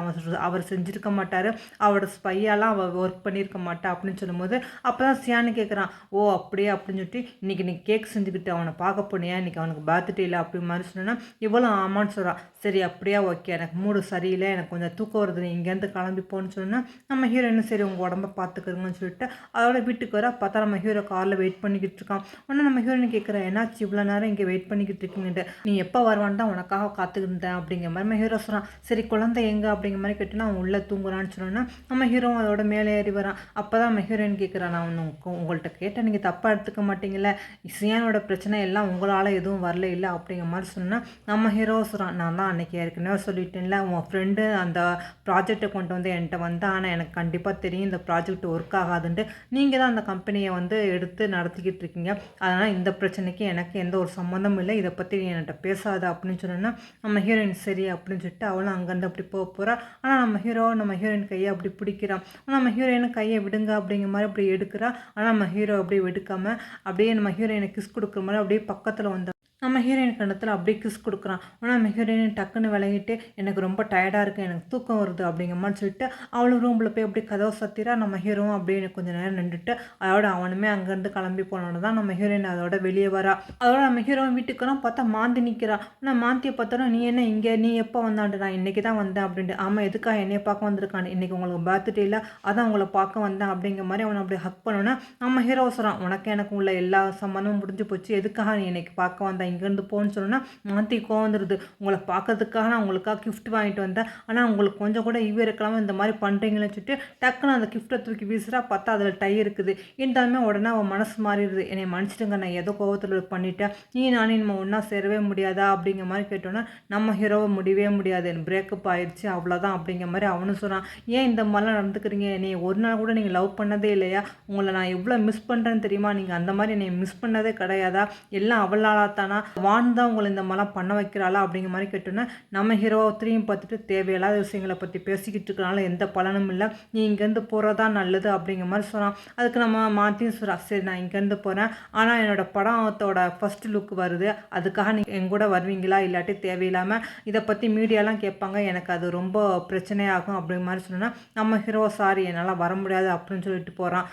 அவர் செஞ்சுருக்க மாட்டார், அவரோட ஸ்பையாலாம் அவள் ஒர்க் பண்ணியிருக்க மாட்டா அப்படின்னு சொல்லும்போது அப்போ தான் சியான்னு கேட்குறான், ஓ அப்படியே அப்படின்னு சொல்லிட்டு இன்றைக்கி நீ கேக் செஞ்சுக்கிட்டு அவனை பார்க்க போனியா, இன்றைக்கி அவனுக்கு பர்த்டே இல்லை அப்படி மாதிரி சொன்னேன்னா இவ்வளோ ஆமான்னு சொல்கிறான், சரி அப்படியா ஓகே எனக்கு மூடு சரியில்லை, எனக்கு கொஞ்சம் தூக்கம் வருது, நீ இங்கேருந்து கிளம்பி போன்னு சொன்னால் நம்ம ஹீரோயின் சரி உங்கள் உடம்ப பார்த்துக்கிறோங்கன்னு சொல்லிட்டு அதோட வீட்டுக்கு வர பார்த்தா நம்ம ஹீரோ காரில் வெயிட் பண்ணிக்கிட்டு இருக்கான். உடனே நம்ம ஹீரோயின் கேட்குறேன், என்னாச்சு இவ்வளோ நேரம் இங்கே வெயிட் பண்ணிக்கிட்டு இருக்கீங்கன்ட்டு, நீ எப்போ வருவான்னு தான் உனக்காக காத்துக்கிட்டேன் அப்படிங்கிற மாதிரி நம்ம ஹீரோ சொல்கிறான். சரி குழந்தை எங்கே அப்படிங்கிற மாதிரி கேட்டோன்னா அவன் உள்ளே தூங்குறான்னு சொன்னோன்னா நம்ம ஹீரோ அதோட மேலே ஏறி வரான். அப்போ தான் நம்ம ஹீரோயின் கேட்குறான், நான் உங்கள்கிட்ட கேட்டால் நீங்கள் தப்பாக எடுத்துக்க மாட்டீங்களே, சியானோட பிரச்சனை எல்லாம் உங்களால் எதுவும் வரல இல்லை அப்படிங்கிற மாதிரி சொன்னால் நம்ம ஹீரோ சொல்கிறான், நான் தான் அன்றைக்கி ஏற்கனவே சொல்லிட்டேன்ல, உன் ஃப்ரெண்டு அந்த ப்ராஜெக்டை கொண்டு வந்து என்கிட்ட வந்தா, ஆனால் எனக்கு கண்டிப்பாக தெரியும் இந்த ப்ராஜெக்ட் ஒர்க் ஆகாதுன்ட்டு, நீங்கள் தான் அந்த கம்பெனியை வந்து எடுத்து நடத்திக்கிட்டு இருக்கீங்க, அதனால் இந்த பிரச்சனைக்கு எனக்கு எந்த ஒரு சம்மந்தமும் இல்லை, இதை பற்றி நீ என்கிட்ட பேசாத அப்படின்னு சொன்னோன்னா நம்ம ஹீரோயின் சரி அப்படின்னு சொல்லிட்டு அவளும் அங்கேருந்து அப்படி போக போகிறா. ஆனால் நம்ம ஹீரோயின் கையை அப்படி பிடிக்கிறான். நம்ம ஹீரோயின் கையை விடுங்க அப்படிங்கிற மாதிரி அப்படி எடுக்கிறா. ஆனால் நம்ம ஹீரோ அப்படியே எடுக்காமல் அப்படியே நம்ம ஹீரோயினை கிஸ் கொடுக்குற மாதிரி அப்படியே பக்கத்தில் வந்து நம்ம ஹீரோயின் கண்ணத்தில் அப்படியே கிஸ் கொடுக்குறான். ஆனால் நம்ம ஹீரோயின் டக்குன்னு விலகிட்டு எனக்கு ரொம்ப டயர்டாக இருக்குது, எனக்கு தூக்கம் வருது அப்படிங்கிற மாதிரி சொல்லிட்டு அவளும் ரூமில் போய் அப்படியே கதவை சத்திரா. நம்ம ஹீரோவும் அப்படியே கொஞ்சம் நேரம் நின்றுட்டு அதோட அவனுமே அங்கேருந்து கிளம்பி போனோன்னு தான் நம்ம ஹீரோயின் அதோட வெளியே வரா. அதோட நம்ம ஹீரோயின் வீட்டுக்குலாம் பார்த்தா மாந்தி நிற்கிறா. ஆனால் மாந்தியை பார்த்தோன்னா நீ என்ன இங்கே, நீ எப்போ வந்தாண்டு, நான் இன்றைக்கி தான் வந்தேன் அப்படின்ட்டு. ஆமாம் எதுக்காக என்னையை பார்க்க வந்திருக்கான், இன்றைக்கி உங்களுக்கு பர்த்டே இல்லை அதான் உங்களை பார்க்க வந்தேன் அப்படிங்கிற மாதிரி அவனை அப்படி ஹக் பண்ணோன்னா நம்ம ஹீரோ சொல்கிறான், உனக்கு எனக்கு உள்ள எல்லா சம்மந்தமும் முடிஞ்சு போச்சு, எதுக்காக நீ இன்னைக்கு பார்க்க வந்தேன் இங்கேருந்து போன்னு சொன்னால் மாற்றி கோவந்துருது, உங்களை பார்க்கறதுக்காக நான் உங்களுக்காக கிஃப்ட் வாங்கிட்டு வந்தேன், ஆனால் உங்களுக்கு கொஞ்சம் கூட இவ இருக்கலாம் இந்த மாதிரி பண்ணுறீங்களேன்னு சொல்லிட்டு டக்குன்னு அந்த கிஃப்ட்டை தூக்கி வீசுகிறா. பார்த்தா அதில் டை இருக்குது. இருந்தாலுமே உடனே அவன் மனசு மாறிடுது, என்னை மன்னிச்சிடுங்க நான் ஏதோ கோவத்தில் பண்ணிட்டேன், நீ நானே நம்ம ஒன்றா சேரவே முடியாதா அப்படிங்கிற மாதிரி கேட்டோன்னா நம்ம ஹீரோவை முடியவே முடியாது, எனக்கு பிரேக்கப் ஆயிடுச்சு அவ்வளோதான் அப்படிங்கிற மாதிரி அவனும் சொல்கிறான். ஏன் இந்த மாதிரிலாம் நடந்துக்கிறீங்க, நீ ஒரு நாள் கூட நீங்கள் லவ் பண்ணதே இல்லையா, உங்களை நான் எவ்வளோ மிஸ் பண்ணுறேன்னு தெரியுமா, நீங்கள் அந்த மாதிரி என்னை மிஸ் பண்ணதே கிடையாதா, எல்லாம் அவளாலாத்தானா, வான் தான் உங்களை இந்த மாதிரிலாம் பண்ண வைக்கிறாளா அப்படிங்கிற மாதிரி கேட்டோன்னா நம்ம ஹீரோவை திரும்பி பார்த்துட்டு தேவையில்லாத விஷயங்களை பற்றி பேசிக்கிட்டு இருக்கிறனால எந்த பலனும் இல்லை, நீ இங்கேருந்து போகிறதா நல்லது அப்படிங்கிற மாதிரி சொன்னான். அதுக்கு நம்ம மாற்றியும் சொல்கிறா, சரி நான் இங்கேருந்து போகிறேன், ஆனால் என்னோடய படத்தோட ஃபஸ்ட் லுக் வருது, அதுக்காக நீங்கள் எங்கூட வருவீங்களா, இல்லாட்டி தேவையில்லாமல் இதை பற்றி மீடியாலாம் கேட்பாங்க, எனக்கு அது ரொம்ப பிரச்சனையாகும் அப்படிங்கிற மாதிரி சொன்னால் நம்ம ஹீரோ சாரி என்னால் வர முடியாது அப்படின்னு சொல்லிட்டு போகிறான்.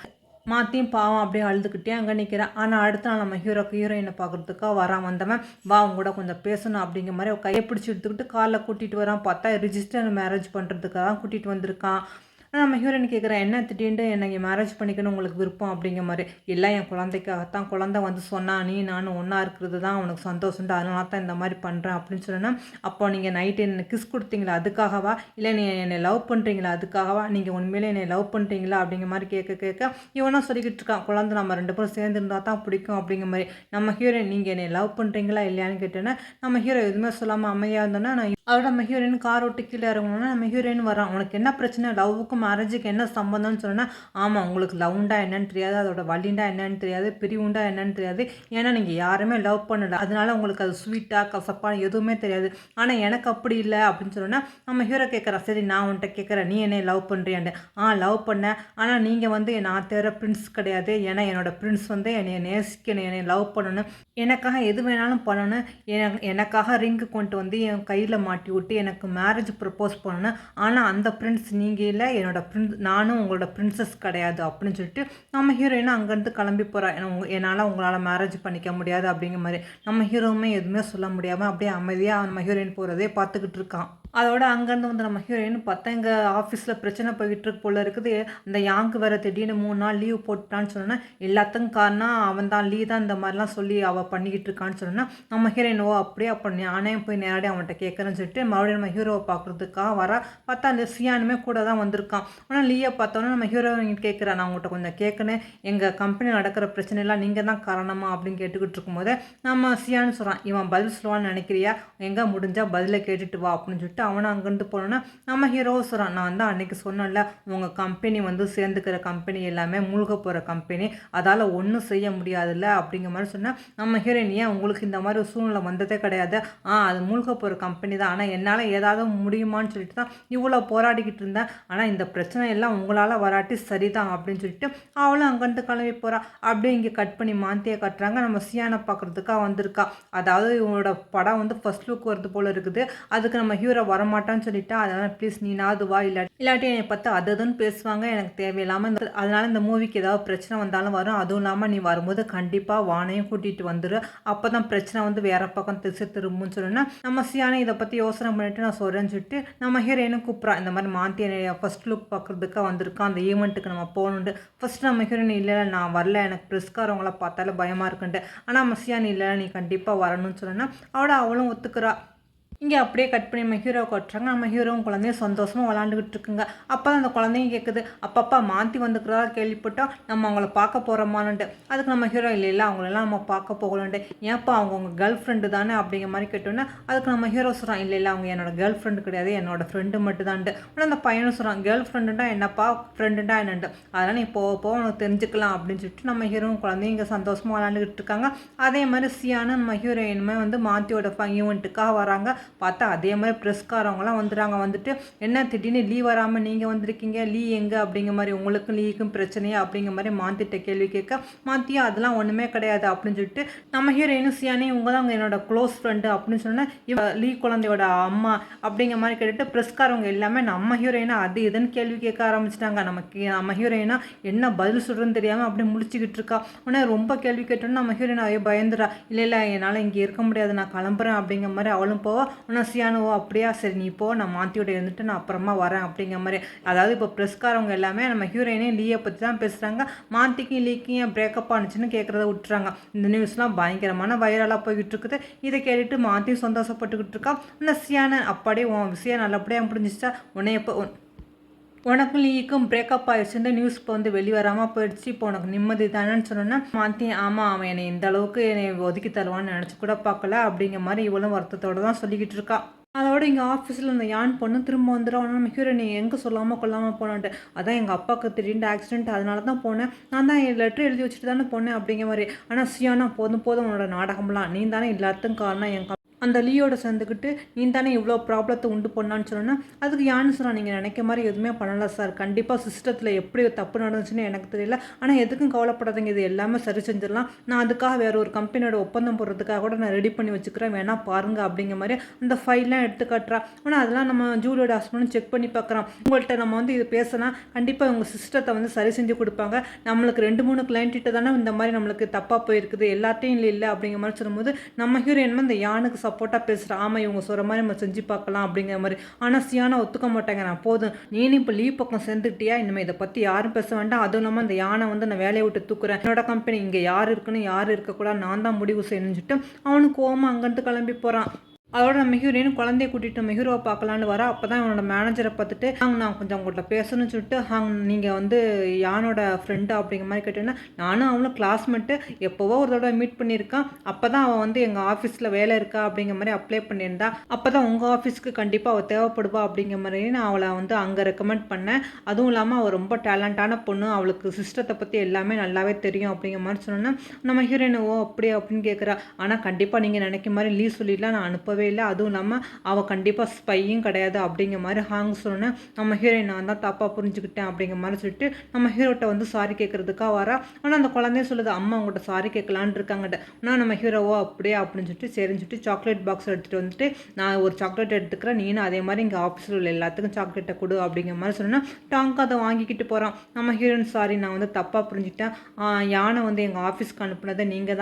மாற்றியும் பாவம் அப்படியே அழுதுகிட்டே அங்கே நிற்கிறான். ஆனால் அடுத்த நாள் நம்ம ஹீரோயினை பார்க்குறதுக்காக வந்தவன் வா அவங்க கூட கொஞ்சம் பேசணும் அப்படிங்கிற மாதிரி கையை பிடிச்சி எடுத்துக்கிட்டு காரில் கூட்டிகிட்டு வரான். பார்த்தா ரிஜிஸ்டர் மேரேஜ் பண்ணுறதுக்காக தான் கூட்டிகிட்டு வந்திருக்கான். நம்ம ஹீரோயின் கேட்குறேன், என்ன திடீர்னு என்னை மேரேஜ் பண்ணிக்கணும் உங்களுக்கு விருப்பம் அப்படிங்கிற மாதிரி, எல்லாம் என் குழந்தைக்காகத்தான், குழந்தை வந்து சொன்னால் நீ நானும் ஒன்றா இருக்கிறது தான் அவனுக்கு சந்தோஷம்ட்டு, அதனால தான் இந்த மாதிரி பண்ணுறேன் அப்படின்னு சொன்னேன்னா, அப்போ நீங்கள் நைட்டு என்ன கிஸ் கொடுத்தீங்களா அதுக்காகவா, இல்லை நீ என்னை லவ் பண்ணுறீங்களா அதுக்காகவா, நீங்கள் உண்மையிலே என்னை லவ் பண்ணுறீங்களா அப்படிங்கிற மாதிரி கேட்க இவனா சொல்லிக்கிட்டு இருக்கான், குழந்தை நம்ம 2 பேரும் சேர்ந்து இருந்தால் தான் பிடிக்கும் அப்படிங்கிற மாதிரி. நம்ம ஹீரோயின் நீங்கள் என்னை லவ் பண்ணுறீங்களா இல்லையான்னு கேட்டேன்னா நம்ம ஹீரோ எதுவுமே சொல்லாமல் அமைதியாக இருந்தோன்னா நான் அதோட நம்ம ஹீரோயின் கார் விட்டு கீழே இறங்கணுன்னா நம்ம ஹீரோயின் வரான். உனக்கு என்ன பிரச்சனை, லவ்வுக்கும் மேரேஜுக்கு என்ன சம்பந்தம்னு சொன்னால், ஆமாம் உங்களுக்கு லவ்ண்டா என்னன்னு தெரியாது, அதோட வலிண்டா என்னன்னு தெரியாது, பிரிவுண்டா என்னன்னு தெரியாது, ஏன்னா நீங்கள் யாருமே லவ் பண்ணலை, அதனால உங்களுக்கு அது ஸ்வீட்டாக கசப்பாக எதுவுமே தெரியாது, ஆனால் எனக்கு அப்படி இல்லை அப்படின்னு சொன்னால் நம்ம ஹீரோ கேட்குறான், சரி நான் உன்கிட்ட கேட்குறேன் நீ என்னை லவ் பண்ணுறியான்னு. லவ் பண்ணேன், ஆனால் நீங்கள் வந்து நான் தேர பிரின்ஸ் கிடையாது, ஏன்னா என்னோடய பிரின்ஸ் வந்து என்னை நேசிக்கணும், என்னை லவ் பண்ணணும், எனக்காக எது வேணாலும் பண்ணணும், எனக்காக ரிங்கு கொண்டு வந்து என் கையில் மாட்டி விட்டு எனக்கு மேரேஜ் ப்ரப்போஸ் பண்ணணும், ஆனால் அந்த பிரின்ஸ் நீங்கள் இல்லை, நானும் உங்களோட பிரின்சஸ் கிடையாது அப்படின்னு சொல்லிட்டு நம்ம ஹீரோயினும் அங்கேருந்து கிளம்பி போகிறா. என்னால் உங்களால் மேரேஜ் பண்ணிக்க முடியாது அப்படிங்கிற மாதிரி. நம்ம ஹீரோவுமே எதுவுமே சொல்ல முடியாமல் அப்படியே அமைதியாக நம்ம ஹீரோயின் போகிறதே பார்த்துக்கிட்டு இருக்கான். அதோட அங்கேருந்து வந்து நம்ம ஹீரோயின் பார்த்தா எங்கள் ஆஃபீஸில் பிரச்சனை போய்கிட்டு இருக்கு போல இருக்குது, அந்த யாங்கு வேறு திடீர்னு 3 நாள் லீவ் போட்டுட்டான்னு சொன்னோன்னா எல்லாத்துக்கும் காரணம் அவன் தான், லீ தான் இந்த மாதிரிலாம் சொல்லி அவள் பண்ணிக்கிட்டு இருக்கான்னு சொன்னோன்னா நம்ம ஹீரோயின் ஓ அப்படியே அப்போ நானே போய் நேரடியாக அவன்கிட்ட கேட்குறேன்னு சொல்லிட்டு மறுபடியும் நம்ம ஹீரோவை பார்க்குறதுக்காக வரா. பார்த்தா அந்த சியானுமே கூட தான் வந்திருக்கான். ஆனால் லீயை பார்த்தோன்னா நம்ம ஹீரோயின் கேட்குறா, நான் உங்கள்கிட்ட கொஞ்சம் கேட்கணும், எங்கள் கம்பெனி நடக்கிற பிரச்சனைலாம் நீங்கள் தான் காரணமா அப்படின்னு கேட்டுக்கிட்டு இருக்கும்போது நம்ம சியான்னு சொல்கிறான், இவன் பதில் சொல்லுவான்னு நினைக்கிறியா, எங்கே முடிஞ்சால் பதிலை கேட்டுட்டு வா அப்படின்னு சொல்லிட்டு சொல்லிட்டு அவனை அங்கேருந்து போனோன்னா நம்ம ஹீரோ சொல்கிறான், நான் தான் அன்றைக்கி சொன்னேன்ல உங்கள் கம்பெனி வந்து சேர்ந்துக்கிற கம்பெனி எல்லாமே மூழ்க போகிற கம்பெனி, அதால் ஒன்றும் செய்ய முடியாதுல்ல அப்படிங்கிற மாதிரி சொன்னால் நம்ம ஹீரோயின் ஏன் உங்களுக்கு இந்த மாதிரி ஒரு சூழ்நிலை வந்ததே கிடையாது, அது மூழ்க போகிற கம்பெனி தான், ஆனால் என்னால் ஏதாவது முடியுமான்னு சொல்லிட்டு தான் இவ்வளோ போராடிக்கிட்டு இருந்தேன், ஆனால் இந்த பிரச்சனை எல்லாம் உங்களால் வராட்டி சரிதான் அப்படின்னு சொல்லிட்டு அவளும் அங்கேருந்து கிளம்பி போகிறா. அப்படியே இங்கே கட் பண்ணி மாந்தியை கட்டுறாங்க. நம்ம சியானை பார்க்குறதுக்காக வந்திருக்கா. அதாவது இவங்களோட படம் வந்து ஃபர்ஸ்ட் லுக் வருது போல் இருக்குது. அதுக்கு நம்ம ஹீரோ வரமாட்டான்னு சொல்லிட்டா, அதனால் ப்ளீஸ் நீனாவது வா, இல்லாட்டி என்னை பார்த்து அதுன்னு பேசுவாங்க, எனக்கு தேவையில்லாமல் அதனால் இந்த மூவிக்கு ஏதாவது பிரச்சனை வந்தாலும் வரும், அதுவும் இல்லாமல் நீ வரும்போது கண்டிப்பாக வானையும் கூட்டிகிட்டு வந்துடு, அப்போ தான் பிரச்சனை வந்து வேறு பக்கம் திசை திரும்புன்னு சொன்னோன்னா நம்ம சியானை இதை பற்றி யோசனை பண்ணிவிட்டு நான் சொல்கிறேன்னு சொல்லிட்டு நம்ம ஹீரோயினும் கூப்பிட்றா. இந்த மாதிரி மாந்தி ஃபர்ஸ்ட் லுக் பார்க்குறதுக்காக வந்திருக்கான், அந்த ஈவெண்ட்டுக்கு நம்ம போகணுன்ட்டு. ஃபஸ்ட்டு நம்ம ஹீரோயின் இல்லை நான் வரல, எனக்கு ப்ரெஸ்காரவங்கள பார்த்தாலே பயமாக இருக்குன்ட்டு. ஆனால் நம்ம சியானி இல்லை நீ கண்டிப்பாக வரணும்னு சொன்னோன்னா அவளும் ஒத்துக்கிறா. இங்கே அப்படியே கட் பண்ணி நம்ம ஹீரோ கட்டுறாங்க. நம்ம ஹீரோவும் குழந்தையும் சந்தோஷமாக விளாண்டுக்கிட்டு இருக்குங்க. அப்போ தான் அந்த குழந்தையும் கேட்குது, அப்பப்பா மாந்தி வந்துக்கிறதா கேள்விப்பட்டோம், நம்ம அவங்கள பார்க்க போகிறோமான்ட்டு. அதுக்கு நம்ம ஹீரோ இல்லை அவங்களெல்லாம் நம்ம பார்க்க போகலான்ட்டு. ஏன்ப்பா அவங்க உங்கள் கேர்ள் ஃப்ரெண்டு தானே அப்படிங்கிற மாதிரி கேட்டோன்னே அதுக்கு நம்ம ஹீரோ சொல்கிறான், இல்லை அவங்க என்னோடய கேர்ள் ஃப்ரெண்டு கிடையாது, என்னோடய ஃப்ரெண்டு மட்டும் தான்ட்டு. ஆனால் அந்த பையனும் சொல்கிறான், கேர்ள் ஃப்ரெண்டுண்டா என்னப்பா ஃப்ரெண்டுண்டா என்னன்ட்டு, அதனால் நீ போக உனக்கு தெரிஞ்சுக்கலாம் அப்படின்னு சொல்லிட்டு நம்ம ஹீரோவும் குழந்தையும் இங்கே சந்தோஷமாக விளாண்டுக்கிட்டு இருக்காங்க. அதே மாதிரி சியான நம்ம ஹீரோயினுமே வந்து மாந்தியோட ஈவெண்ட்டுக்காக வராங்க. பார்த்தா அதே மாதிரி ப்ரெஸ்காரவங்களாம் வந்துடுறாங்க. வந்துட்டு என்ன திடீர்னு லீவ் வராமல் நீங்கள் வந்திருக்கீங்க, லீ எங்கே அப்படிங்கிற மாதிரி, உங்களுக்கும் லீக்கும் பிரச்சனையா அப்படிங்கிற மாதிரி மாந்திட்ட கேள்வி கேட்க, மாத்தியா அதெல்லாம் ஒன்றுமே கிடையாது அப்படின்னு சொல்லிட்டு நம்ம ஹீரோயினும் சியானே இவங்க தான் அவங்க என்னோட க்ளோஸ் ஃப்ரெண்டு அப்படின்னு சொன்னால் இவ லீ குழந்தையோட அம்மா அப்படிங்கிற மாதிரி கேட்டுட்டு ப்ரெஸ்காரவங்க எல்லாமே நம்ம ஹீரோயினா அது இதுன்னு கேள்வி கேட்க ஆரம்பிச்சிட்டாங்க. நம்ம ஹீரோயினா என்ன பதில் சொல்கிறதுன்னு தெரியாமல் அப்படியே முடிச்சுக்கிட்டு இருக்கா. உடனே ரொம்ப கேள்வி கேட்டோன்னு நம்ம ஹீரோயின் அவையே பயந்துடா, இல்லை என்னால் இங்கே இருக்க முடியாது, நான் கிளம்புறேன் அப்படிங்கிற மாதிரி அவளும் போவா. உன்னை சியானுவோ அப்படியா சரி நீ போ, நான் மாத்தியோட இருந்துட்டு நான் அப்புறமா வரேன் அப்படிங்கிற மாதிரி. அதாவது இப்போ ப்ரெஸ்காரவங்க எல்லாமே நம்ம ஹீரோயினே லீயை பற்றி தான் பேசுகிறாங்க. மாத்திக்கும் லீக்கும் ஏன் பிரேக்கப் ஆனிச்சுன்னு கேட்குறத விட்டுறாங்க. இந்த நியூஸ்லாம் பயங்கரமான வைரலாக போய்கிட்டு இருக்குது. இதை கேட்டுட்டு மாத்தியும் சந்தோஷப்பட்டுக்கிட்டு இருக்கா. இந்த சியானை அப்படியே உன் விஷயம் நல்லபடியாக முடிஞ்சிச்சா, உன்னை எப்போ உனக்கும் லீக்கும் பிரேக்கப் ஆயிடுச்சுன்ற நியூஸ் இப்போ வந்து வெளிவராமல் போயிடுச்சு, இப்போ உனக்கு நிம்மதி தானேன்னு சொன்னோன்னா மாற்றி ஆமாம் அவன் என்னை இந்த அளவுக்கு என்னை ஒதுக்கி தருவான்னு நினச்சி கூட பார்க்கல அப்படிங்கிற மாதிரி இவளும் வருத்தத்தோடு தான் சொல்லிக்கிட்டு இருக்கா. அதோட இங்கே ஆஃபீஸில் இந்த யான் பொண்ணு திரும்ப வந்துடும். ஆனால் ஹீரோ நீ எங்கே சொல்லாமல் கொள்ளாமல் போனான்ட்டு, அதான் எங்கள் அப்பாவுக்கு திடீர்னு ஆக்சிடென்ட் அதனால தான் போனேன், நான் தான் என் லெட்டர் எழுதி வச்சுட்டு தானே போனேன் அப்படிங்கிற மாதிரி. ஆனால் சியானா போதும் உன்னோட நாடகம்லாம், நீ தானே எல்லாத்துக்கும் காரணம், என் அந்த லீயோட சேர்ந்துக்கிட்டு நீ தானே இவ்வளோ ப்ராப்ளத்தை உண்டு பண்ணான்னு சொன்னோன்னா அதுக்கு யான்னு சொன்னால் நீங்கள் நினைக்க மாதிரி எதுவுமே பண்ணலை சார், கண்டிப்பாக சிஸ்டத்தில் எப்படி தப்பு நடந்துச்சுன்னு எனக்கு தெரியல, ஆனால் எதுக்கும் கவலைப்படாதீங்க, இது எல்லாமே சரி செஞ்சிடலாம், நான் அதுக்காக வேறு ஒரு கம்பெனியோட ஒப்பந்தம் போடுறதுக்காக கூட நான் ரெடி பண்ணி வச்சுக்கிறேன், வேணா பாருங்கள் அப்படிங்கிற மாதிரி அந்த ஃபைல்லாம் எடுத்து காட்டுறா. ஆனால் அதெல்லாம் நம்ம ஜூலியோட ஹஸ்பண்டும் செக் பண்ணி பார்க்குறான். உங்கள்கிட்ட நம்ம வந்து இது பேசினா கண்டிப்பாக உங்கள் சிஸ்டத்தை வந்து சரி செஞ்சு கொடுப்பாங்க, நம்மளுக்கு 2-3 கிளைண்ட்டிட்ட தானே இந்த மாதிரி நம்மளுக்கு தப்பாக போயிருக்குது, எல்லாத்தையும் இல்லை அப்படிங்கிற மாதிரி சொல்லும்போது நம்ம ஹீரோயின் இந்த யானுக்கு சப்போர்ட்டாக பேசுகிறேன். ஆமாம் இவங்க சொல்கிற மாதிரி நம்ம செஞ்சு பார்க்கலாம் அப்படிங்கிற மாதிரி. ஆனால் சியானா ஒத்துக்க மாட்டாங்க, நான் போதும் நீனும் இப்போ லீவ் பக்கம் சேர்ந்துக்கிட்டியா, இனிமேல் இதை பற்றி யாரும் பேச வேண்டாம், அதுவும் இல்லாமல் அந்த யானை வந்து நான் வேலையை விட்டு தூக்குறேன், என்னோட கம்பெனி இங்கே யார் இருக்குன்னு யார் இருக்கக்கூடாது, நான் தான் முடிவு செய்யணும்னு சொல்லிட்டு அவனுக்கு கோவமாக அங்கேருந்து கிளம்பி போகிறான். அதோட நம்ம ஹீரோயின் குழந்தைய கூட்டிகிட்டு நம்ம ஹீரோவை பார்க்கலான்னு வர, அப்போ தான் அவனோட மேனேஜரை பார்த்துட்டு நான் கொஞ்சம் உங்கள்கிட்ட பேசணும்னு சொல்லிட்டு நீங்கள் வந்து யானோட ஃப்ரெண்டு அப்படிங்கிற மாதிரி கேட்டேன்னா, நானும் அவனும் கிளாஸ்மேட்டு, எப்போவோ ஒரு தடவை மீட் பண்ணியிருக்கான், அப்போ தான் அவன் வந்து எங்கள் ஆஃபீஸில் வேலை இருக்கா அப்படிங்கிற மாதிரி அப்ளை பண்ணியிருந்தா, அப்போ தான் உங்கள் ஆஃபீஸ்க்கு கண்டிப்பாக அவள் தேவைப்படுவா அப்படிங்கிற மாதிரி நான் அவளை வந்து அங்கே ரெக்கமெண்ட் பண்ணேன், அதுவும் இல்லாமல் அவள் ரொம்ப டேலண்டான பொண்ணு, அவளுக்கு சிஸ்டத்தை பற்றி எல்லாமே நல்லாவே தெரியும் அப்படிங்கிற மாதிரி சொன்னோன்னா நம்ம ஹீரோயின் ஓ அப்படியே அப்படின்னு கேட்குறா. ஆனால் கண்டிப்பாக நீங்கள் நினைக்க மாதிரி லீவ் சொல்லிடலாம், நான் அனுப்பவே இல்லை, அதுவும் இல்லாமல் அவள் கண்டிப்பாக ஸ்பையும் கிடையாது அப்படிங்கிற மாதிரி சொன்னேன். நம்ம ஹீரோயின் நான் தான் தப்பாக புரிஞ்சுக்கிட்டேன் அப்படிங்கிற மாதிரி சொல்லிட்டு நம்ம ஹீரோட்ட வந்து சாரி கேட்கறதுக்காக வரா. ஆனால் அந்த குழந்தைய சொல்லுது அம்மா அவங்கள்ட்ட சாரி கேட்கலான்னு இருக்காங்கட்ட. ஆனால் நம்ம ஹீரோவோ அப்படியே அப்படின்னு சொல்லிட்டு சரின்னு சொல்லிட்டு சாக்லேட் பாக்ஸ் எடுத்துகிட்டு வந்துட்டு நான் ஒரு சாக்லேட் எடுத்துக்கிறேன், நீனும் அதே மாதிரி இங்கே ஆஃபீஸில் உள்ள எல்லாத்துக்கும் சாக்லேட்டை கொடு அப்படிங்கிற மாதிரி சொன்னேன்னா டாங்க் அதை வாங்கிக்கிட்டு போகிறான். நம்ம ஹீரோயின் சாரி நான் வந்து தப்பாக புரிஞ்சுக்கிட்டேன், யானை வந்து எங்கள் ஆஃபீஸ்க்கு அனுப்புனதை நீங்கள்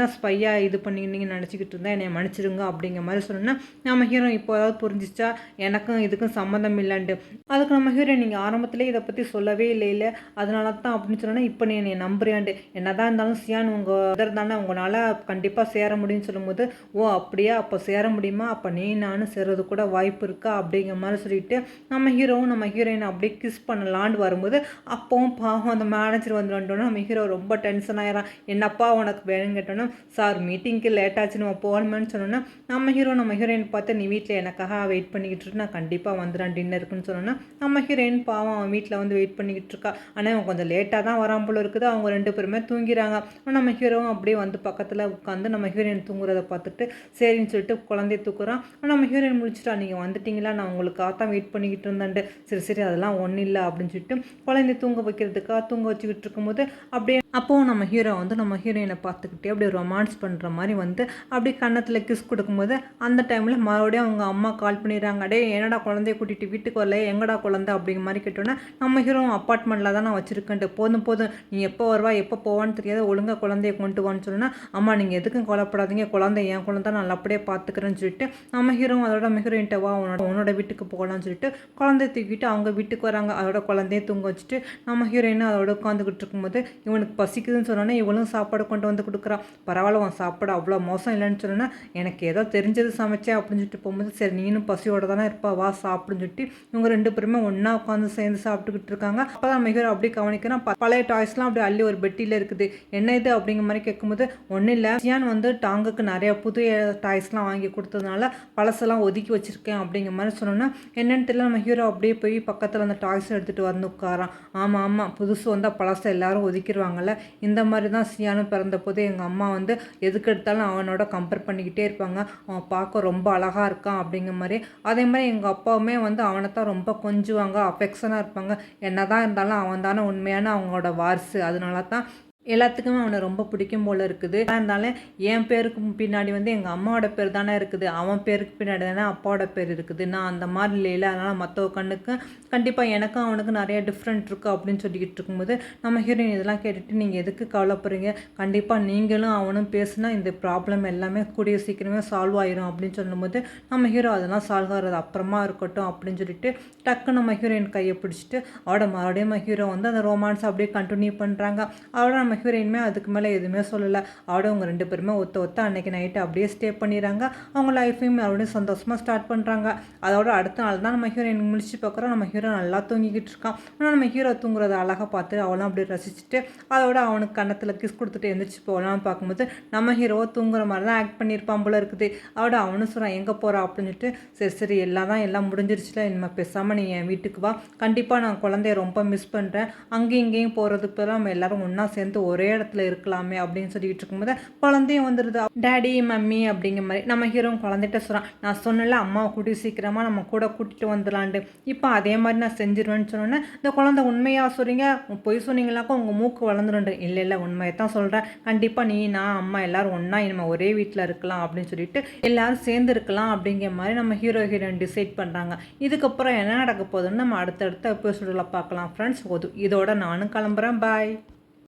தான் ஸ்பையாக இது பண்ணிங்கன்னு நினச்சிக்கிட்டு இருந்தேன், என்னை மன்னிச்சிருங்க அப்படிங்கிற மாதிரி சொன்னோன்னா நம்ம ஹீரோ இப்போ ஏதாவது புரிஞ்சிச்சா எனக்கும் இதுக்கும் சம்மந்தம் இல்லைன்ட்டு. அதுக்கு நம்ம ஹீரோ நீங்கள் ஆரம்பத்திலே இதை பற்றி சொல்லவே இல்லை அதனால தான் அப்படின்னு சொன்னோன்னா இப்போ நீ என்னை நம்புறியாண்டு, என்னதான் இருந்தாலும் சியான் உங்கள் இதர் தானே, உங்களால் கண்டிப்பாக சேர முடியும்னு சொல்லும்போது ஓ அப்படியா அப்போ சேர முடியுமா, அப்போ நீ நானும் சேர்றது கூட வாய்ப்பு இருக்கா அப்படிங்கிற மாதிரி சொல்லிட்டு நம்ம ஹீரோவும் நம்ம ஹீரோயினை அப்படியே கிஸ் பண்ணலான்னு வரும்போது அப்போவும் பாவம் அந்த மேனேஜர் வந்துட்டோன்னா நம்ம ஹீரோ ரொம்ப டென்ஷன் ஆயிடறான். என்னப்பா உனக்கு வேணும்னு கேட்டோன்னா சார் மீட்டிங்க்கு லேட் ஆச்சு நம்ம போகணுமேனு சொன்னோன்னா நம்ம ஹீரோ நம்ம ஹீரோயின் பார்த்து நீ வீட்டில் எனக்காக வெயிட் பண்ணிக்கிட்டு இருக்கு, நான் கண்டிப்பாக வந்துடுறேன் டின்னருக்குன்னு சொன்னோன்னா நம்ம ஹீரோயின் பாவம் அவன் வீட்டில் வந்து வெயிட் பண்ணிக்கிட்டு இருக்கா. ஆனால் அவன் கொஞ்சம் லேட்டாக தான் வரான் போல இருக்குது. அவங்க 2 பேருமே தூங்கிறாங்க. நம்ம ஹீரோவும் அப்படியே வந்து பக்கத்தில் உட்காந்து நம்ம ஹீரோயின் தூங்குறத பார்த்துட்டு சரின்னு சொல்லிட்டு குழந்தைய தூக்குறான். நம்ம ஹீரோயின் முடிச்சுட்டா, நீங்கள் வந்துட்டீங்களா, நான் உங்களுக்காக தான் வெயிட் பண்ணிக்கிட்டு இருந்தேன்ட்டு. சரி சரி அதெல்லாம் ஒன்றும் இல்லை அப்படின்னு சொல்லிட்டு குழந்தைய தூங்க வைக்கிறதுக்காக தூங்க வச்சுக்கிட்டு இருக்கும்போது அப்படியே அப்போது நம்ம ஹீரோ வந்து நம்ம ஹீரோயினை பார்த்துக்கிட்டே அப்படியே ரொமான்ஸ் பண்ணுற மாதிரி வந்து அப்படியே கன்னத்தில் கிஸ் கொடுக்கும்போது அந்த டைமில் மறுபடியும் அவங்க அம்மா கால் பண்ணிடுறாங்க. டே என்னடா குழந்தைய கூட்டிகிட்டு வீட்டுக்கு வரல, எங்கடா குழந்தை அப்படிங்கிற மாதிரி கேட்டோன்னா நம்ம ஹீரோ அப்பார்ட்மெண்ட்டில் தான் நான் வச்சுருக்கேன்ட்டு. போதும் நீ எப்போ வருவா எப்போ போவான்னு தெரியாது, ஒழுங்காக குழந்தைய கொண்டு வான்னு சொன்னால் அம்மா நீங்கள் எதுக்கும் கொலைப்படாதீங்க, குழந்தை என் குழந்தை நான் அப்படியே பார்த்துக்கிறேன்னு சொல்லிட்டு நம்ம ஹீரோ அதோட நம்ம ஹீரோயின்ட்ட வா உன்னோட வீட்டுக்கு போகலான்னு சொல்லிட்டு குழந்தைய தூக்கிட்டு அவங்க வீட்டுக்கு வராங்க. அதோட குழந்தைய தூங்க வச்சுட்டு நம்ம ஹீரோயினை அதோட உட்காந்துக்கிட்டு இருக்கும்போது இவனுக்கு பசிக்குதுன்னு சொன்னோன்னே இவளும் சாப்பாடு கொண்டு வந்து கொடுக்குறான். பரவாயில்ல உன் சாப்பாடு அவ்வளோ மோசம் இல்லைன்னு சொன்னோன்னா எனக்கு ஏதோ தெரிஞ்சது சமைச்சேன் அப்படின்னு சொல்லிட்டு போகும்போது சரி நீனும் பசியோட தானே இருப்பா வா சாப்பிடுன்னு சொல்லிட்டு இவங்க 2 பேருமே ஒன்றா உட்காந்து சேர்ந்து சாப்பிட்டுக்கிட்டு இருக்காங்க. அப்போ தான் மிக அப்படியே கவனிக்கிறேன் பழைய டாய்ஸ்லாம் அப்படியே அள்ளி ஒரு பெட்டியில் இருக்குது. என்ன இது அப்படிங்கிற மாதிரி கேட்கும்போது ஒன்றும் இல்லை, சியான் வந்து டாங்குக்கு நிறைய புது டாய்ஸ்லாம் வாங்கி கொடுத்ததுனால பழசெல்லாம் ஒதுக்கி வச்சுருக்கேன் அப்படிங்கிற மாதிரி சொன்னோன்னா என்னென்னு தெரியல. நம்ம ஹீரோ அப்படியே போய் பக்கத்தில் அந்த டாய்ஸ் எடுத்துகிட்டு வந்து உட்காரான். ஆமாம் புதுசு வந்தால் பழசை எல்லாரும் ஒதுக்கிடுவாங்கல்ல, இந்த மாதிரி தான் சியானும் பிறந்த போது எங்கள் அம்மா வந்து எதுக்கு எடுத்தாலும் அவனோட கம்பேர் பண்ணிக்கிட்டே இருப்பாங்க, அவன் பார்க்க ரொம்ப அழகாக இருக்கான் அப்படிங்கிற மாதிரி. அதே மாதிரி எங்கள் அப்பாவுமே வந்து அவனை தான் ரொம்ப கொஞ்சுவாங்க, அஃபெக்ஷனாக இருப்பாங்க. என்ன தான் இருந்தாலும் அவன் தானே உண்மையான அவங்களோட வாரிசு, அதனால தான் எல்லாத்துக்குமே அவனை ரொம்ப பிடிக்கும் போல் இருக்குது. இருந்தாலும் என் பேருக்கு பின்னாடி வந்து எங்கள் அம்மாவோட பேர் தானே இருக்குது, அவன் பேருக்கு பின்னாடி தானே அப்பாவோட பேர் இருக்குது. நான் அந்த மாதிரி இல்லையில, அதனால் மற்றவ கண்ணுக்கு கண்டிப்பாக எனக்கும் அவனுக்கு நிறைய டிஃப்ரெண்ட் இருக்குது அப்படின்னு சொல்லிக்கிட்டு இருக்கும்போது நம்ம ஹீரோயின் இதெல்லாம் கேட்டுட்டு நீங்கள் எதுக்கு கவலைப்படுறீங்க, கண்டிப்பாக நீங்களும் அவனும் பேசுனா இந்த ப்ராப்ளம் எல்லாமே கூடிய சீக்கிரமே சால்வ் ஆயிரும் அப்படின்னு சொல்லும்போது நம்ம ஹீரோ அதெல்லாம் சால்வ் ஆகிறது அப்புறமா இருக்கட்டும் அப்படின்னு சொல்லிட்டு டக்கு நம்ம ஹீரோயின் கையை பிடிச்சிட்டு அவட மறுபடியும் நம்ம ஹீரோ வந்து அந்த ரொமான்ஸ் அப்படியே கண்டினியூ பண்ணுறாங்க. அவட நம்ம ஹீரோயினுமே அதுக்கு மேலே எதுவுமே சொல்லலை. அவட அவங்க 2 பேருமே ஒத்த அன்னைக்கு நைட்டு அப்படியே ஸ்டே பண்ணிடுறாங்க. அவங்க லைஃபையும் மறுபடியும் சந்தோஷமாக ஸ்டார்ட் பண்ணுறாங்க. அதோட அடுத்த நாள் தான் நம்ம ஹீரோயின் முடிச்சு பார்க்குறோம். நம்ம ஹீரோ நல்லா தூங்கிக்கிட்டு இருக்கான். ஆனால் நம்ம ஹீரோ தூங்குறத அழகாக பார்த்து அவளும் அப்படியே ரசிச்சுட்டு அதோட அவனுக்கு கன்னத்தில் கிஸ் கொடுத்துட்டு எழுந்திரிச்சு போகலான்னு பார்க்கும்போது நம்ம ஹீரோவை தூங்குற மாதிரி தான் ஆக்ட் பண்ணியிருப்பான் போல இருக்குது. அவட அவனும் சொல்கிறான் எங்கே போகிறா அப்படின்னு சொல்லிட்டு சரி எல்லாம் முடிஞ்சிருச்சுல, இனிமேல் பேசாமல் நீ என் வீட்டுக்கு வா, கண்டிப்பாக நான் குழந்தைய ரொம்ப மிஸ் பண்ணுறேன், அங்கேயும் இங்கேயும் போகிறதுக்கு பதிலாக நம்ம எல்லாரும் ஒன்றா சேர்ந்து ஒரே இடத்துல இருக்கலாமே அப்படின்னு சொல்லிட்டு இருக்கும்போது குழந்தையும் வந்துடுது. டேடி மம்மி அப்படிங்கிற மாதிரி நம்ம ஹீரோ குழந்தைகிட்ட சொல்கிறான், நான் சொன்னல அம்மாவை கூட்டி சீக்கிரமாக நம்ம கூட கூட்டிகிட்டு வந்துடலான்ட்டு, இப்போ அதே மாதிரி நான் செஞ்சிருவேன்னு சொன்னோன்னே இந்த குழந்தை உண்மையாக சொல்கிறீங்க, பொய் சொன்னீங்களாக்கா உங்கள் மூக்கு வளர்ந்துருண்டு, இல்லை உண்மையை தான் சொல்கிறேன், கண்டிப்பாக நீ நான் அம்மா எல்லோரும் ஒன்றா இனிமேல் ஒரே வீட்டில் இருக்கலாம் அப்படின்னு சொல்லிட்டு எல்லோரும் சேர்ந்து இருக்கலாம் அப்படிங்கிற மாதிரி நம்ம ஹீரோயின் டிசைட் பண்ணுறாங்க. இதுக்கப்புறம் என்ன நடக்க போகுதுன்னு நம்ம அடுத்தடுத்த எபிசோடில் பார்க்கலாம் ஃப்ரெண்ட்ஸ். இதோட நானும் கிளம்புறேன், பாய்.